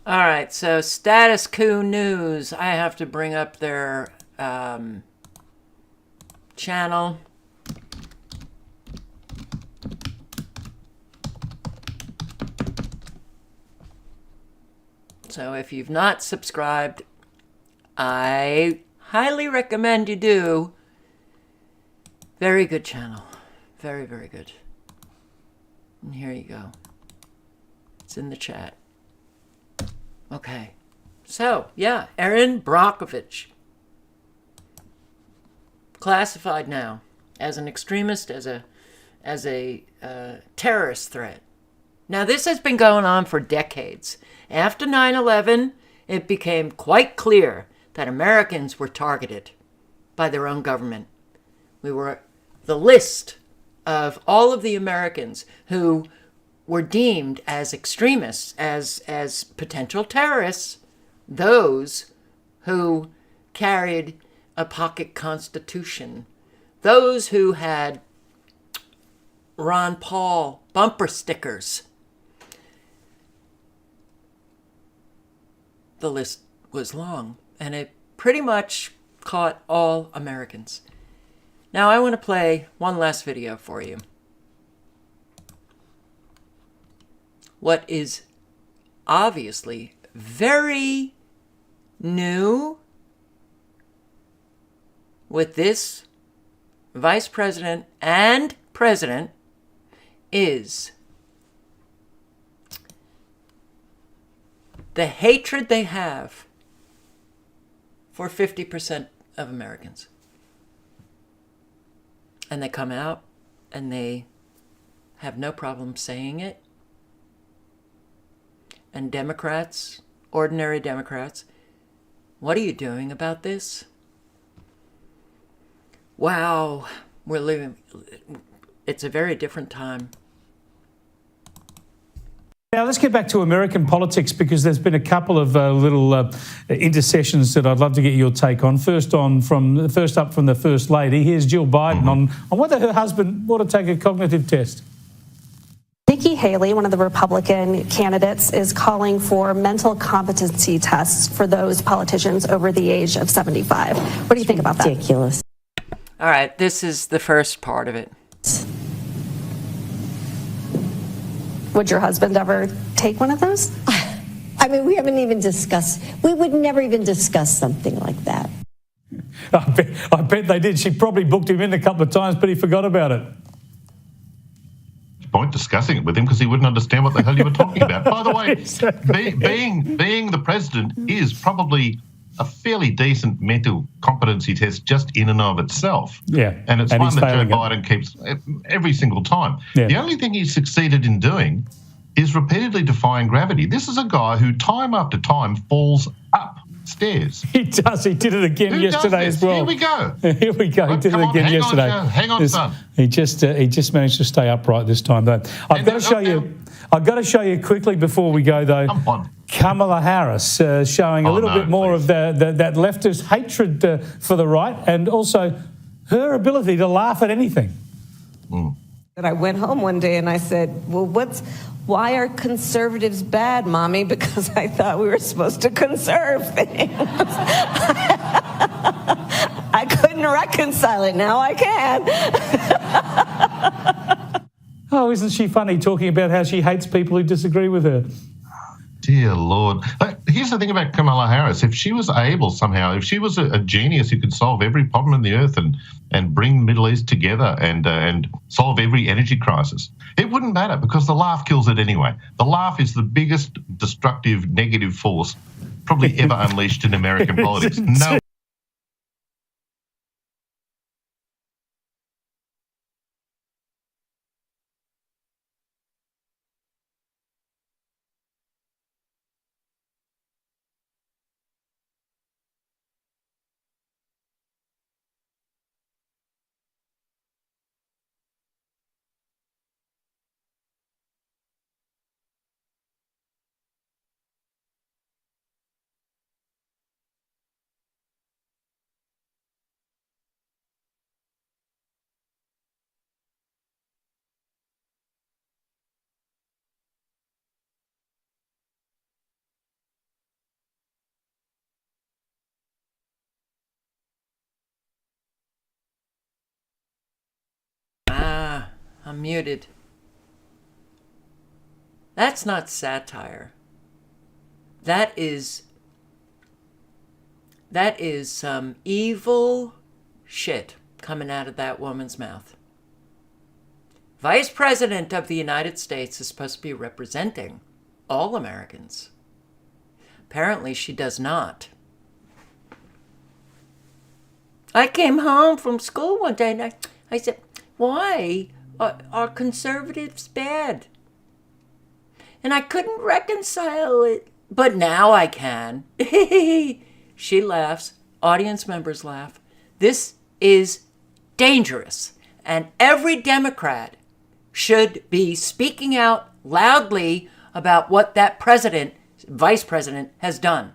right, so Status Quo News. I have to bring up their channel. So if you've not subscribed, I highly recommend you do. Very good channel. Very, very good. And here you go. It's in the chat. Okay. So, yeah, Erin Brockovich. Classified now as an extremist, as a terrorist threat. Now, this has been going on for decades. After 9/11, it became quite clear that Americans were targeted by their own government. We were the list of all of the Americans who were deemed as extremists, as potential terrorists, those who carried a pocket constitution, those who had Ron Paul bumper stickers. The list was long, and it pretty much caught all Americans. Now I want to play one last video for you. What is obviously very new with this vice president and president is the hatred they have for 50% of Americans. And they come out and they have no problem saying it. And Democrats, ordinary Democrats, what are you doing about this? Wow, we're living, it's a very different time. Now, let's get back to American politics, because there's been a couple of little intercessions that I'd love to get your take on. First up from the First Lady, here's Jill Biden on whether her husband ought to take a cognitive test. Nikki Haley, one of the Republican candidates, is calling for mental competency tests for those politicians over the age of 75. What do you think about that? Ridiculous. All right, this is the first part of it. Would your husband ever take one of those? I mean, we haven't even discussed, we would never even discuss something like that. I bet they did. She probably booked him in a couple of times, but he forgot about it. Point discussing it with him because he wouldn't understand what the hell you were talking about. By the way, being the president is probably a fairly decent mental competency test just in and of itself. Yeah. And it's one that Joe Biden keeps every single time. Yeah. The only thing he's succeeded in doing is repeatedly defying gravity. This is a guy who time after time falls upstairs. He does. He did it again yesterday as well. Here we go. Here we go. He did it again yesterday. Hang on, son. He just managed to stay upright this time, though. I've got to show you quickly before we go, though. Come on. Kamala Harris showing a little bit more of that leftist hatred for the right, and also her ability to laugh at anything. And I went home one day and I said, well, why are conservatives bad, Mommy? Because I thought we were supposed to conserve things. I couldn't reconcile it. Now I can. Oh, isn't she funny, talking about how she hates people who disagree with her? Dear Lord. Here's the thing about Kamala Harris. If she was able somehow, if she was a genius who could solve every problem in the earth and bring the Middle East together and solve every energy crisis, it wouldn't matter because the laugh kills it anyway. The laugh is the biggest destructive negative force probably ever unleashed in American politics. No. I'm muted. That's not satire. That is some evil shit coming out of that woman's mouth. Vice President of the United States is supposed to be representing all Americans. Apparently she does not. I came home from school one day and I said, why are conservatives bad? And I couldn't reconcile it. But now I can. She laughs. Audience members laugh. This is dangerous. And every Democrat should be speaking out loudly about what that vice president, has done.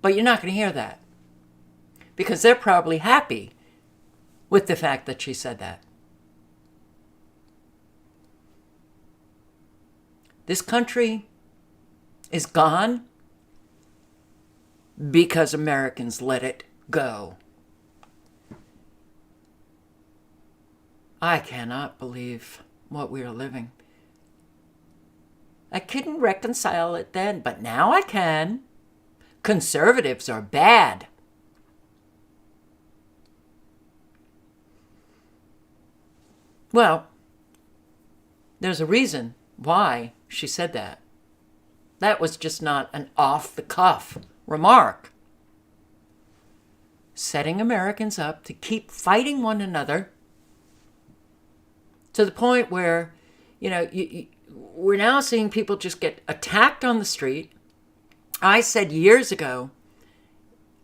But you're not going to hear that. Because they're probably happy with the fact that she said that. This country is gone because Americans let it go. I cannot believe what we are living. I couldn't reconcile it then, but now I can. Conservatives are bad. Well, there's a reason why she said that. That was just not an off-the-cuff remark. Setting Americans up to keep fighting one another to the point where, we're now seeing people just get attacked on the street. I said years ago,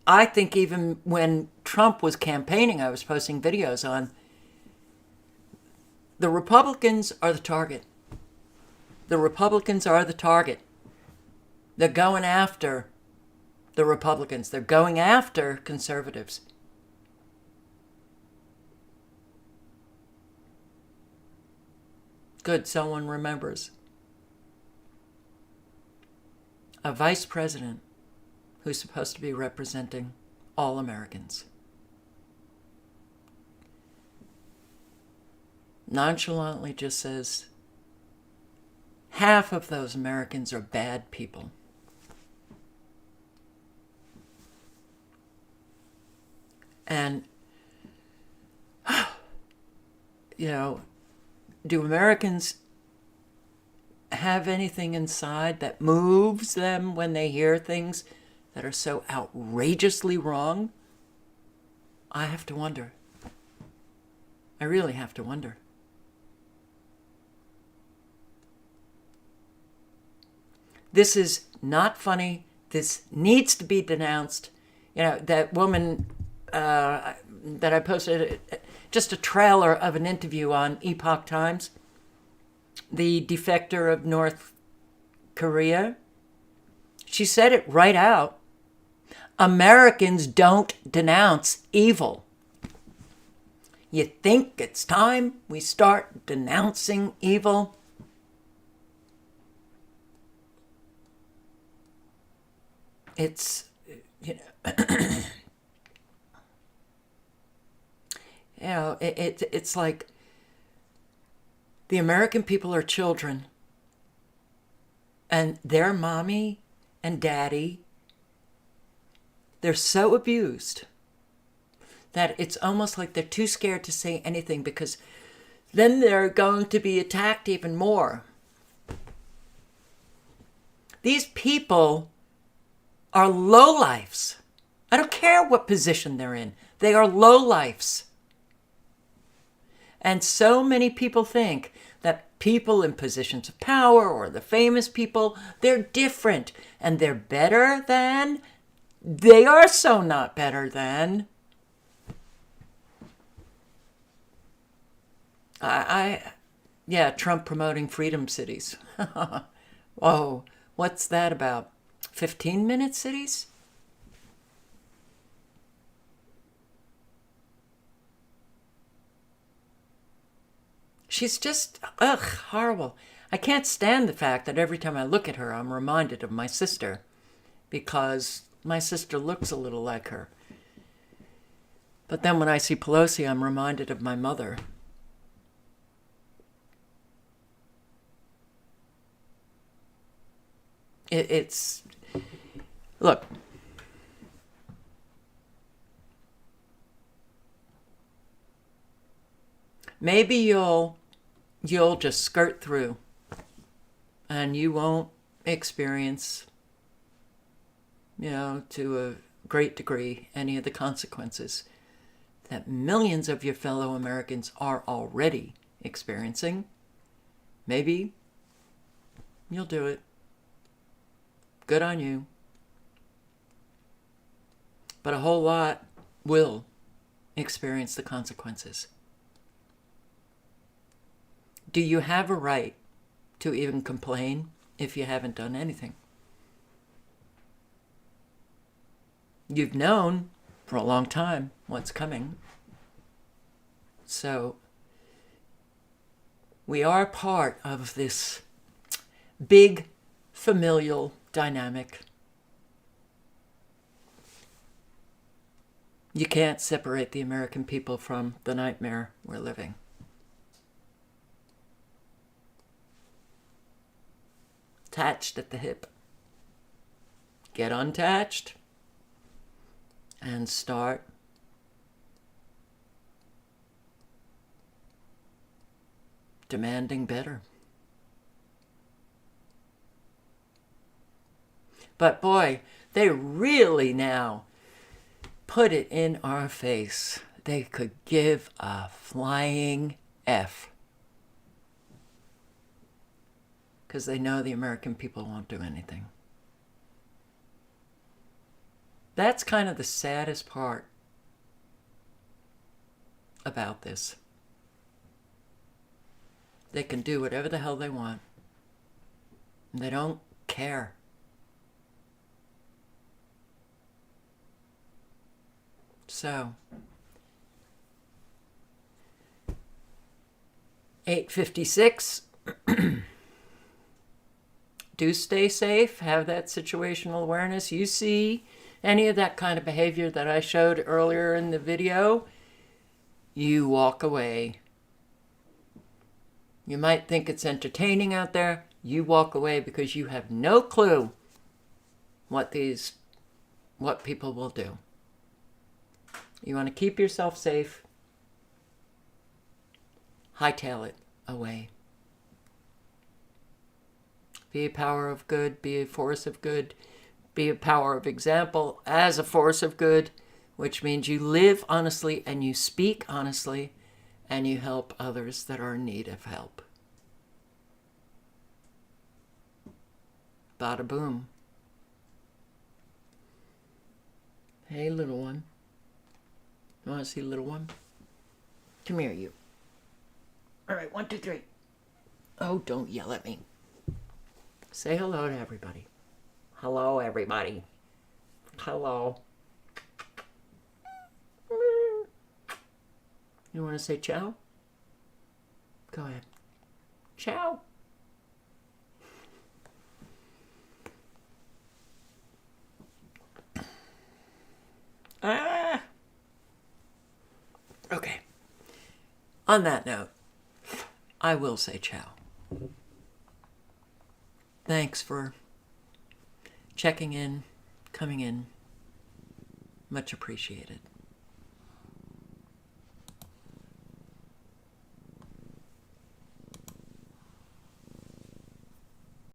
I think even when Trump was campaigning, I was posting videos on, the Republicans are the target. The Republicans are the target. They're going after the Republicans. They're going after conservatives. Good, someone remembers. A vice president who's supposed to be representing all Americans. Nonchalantly just says, half of those Americans are bad people. And, you know, do Americans have anything inside that moves them when they hear things that are so outrageously wrong? I have to wonder. I really have to wonder. This is not funny. This needs to be denounced. You know, that woman that I posted, just a trailer of an interview on Epoch Times, the defector of North Korea, she said it right out. Americans don't denounce evil. You think it's time we start denouncing evil? It's, you know, it's like the American people are children, and their mommy and daddy, they're so abused that it's almost like they're too scared to say anything, because then they're going to be attacked even more. These people are lowlifes. I don't care what position they're in. They are lowlifes. And so many people think that people in positions of power, or the famous people, they're different and they're better than. They are so not better than. Yeah, Trump promoting freedom cities. Whoa, what's that about? 15-minute cities? She's just, horrible. I can't stand the fact that every time I look at her, I'm reminded of my sister, because my sister looks a little like her. But then when I see Pelosi, I'm reminded of my mother. It's, look, maybe you'll just skirt through and you won't experience, you know, to a great degree, any of the consequences that millions of your fellow Americans are already experiencing. Maybe you'll do it. Good on you. But a whole lot will experience the consequences. Do you have a right to even complain if you haven't done anything? You've known for a long time what's coming. So we are part of this big familial dynamic. You can't separate the American people from the nightmare we're living. Attached at the hip. Get unattached and start demanding better. But boy, they really now put it in our face. They could give a flying F. Because they know the American people won't do anything. That's kind of the saddest part about this. They can do whatever the hell they want. They don't care. So, 8:56. Do stay safe. Have that situational awareness. You see any of that kind of behavior that I showed earlier in the video, you walk away. You might think it's entertaining out there. You walk away because you have no clue what people will do. You want to keep yourself safe. Hightail it away. Be a power of good, be a force of good, be a power of example as a force of good, which means you live honestly and you speak honestly and you help others that are in need of help. Bada boom. Hey, little one. You want to see little one? Come here, you. All right, 1, 2, 3. Oh, don't yell at me. Say hello to everybody. Hello, everybody. Hello. You want to say ciao? Go ahead. Ciao. Okay. On that note, I will say ciao. Thanks for checking in, coming in. Much appreciated.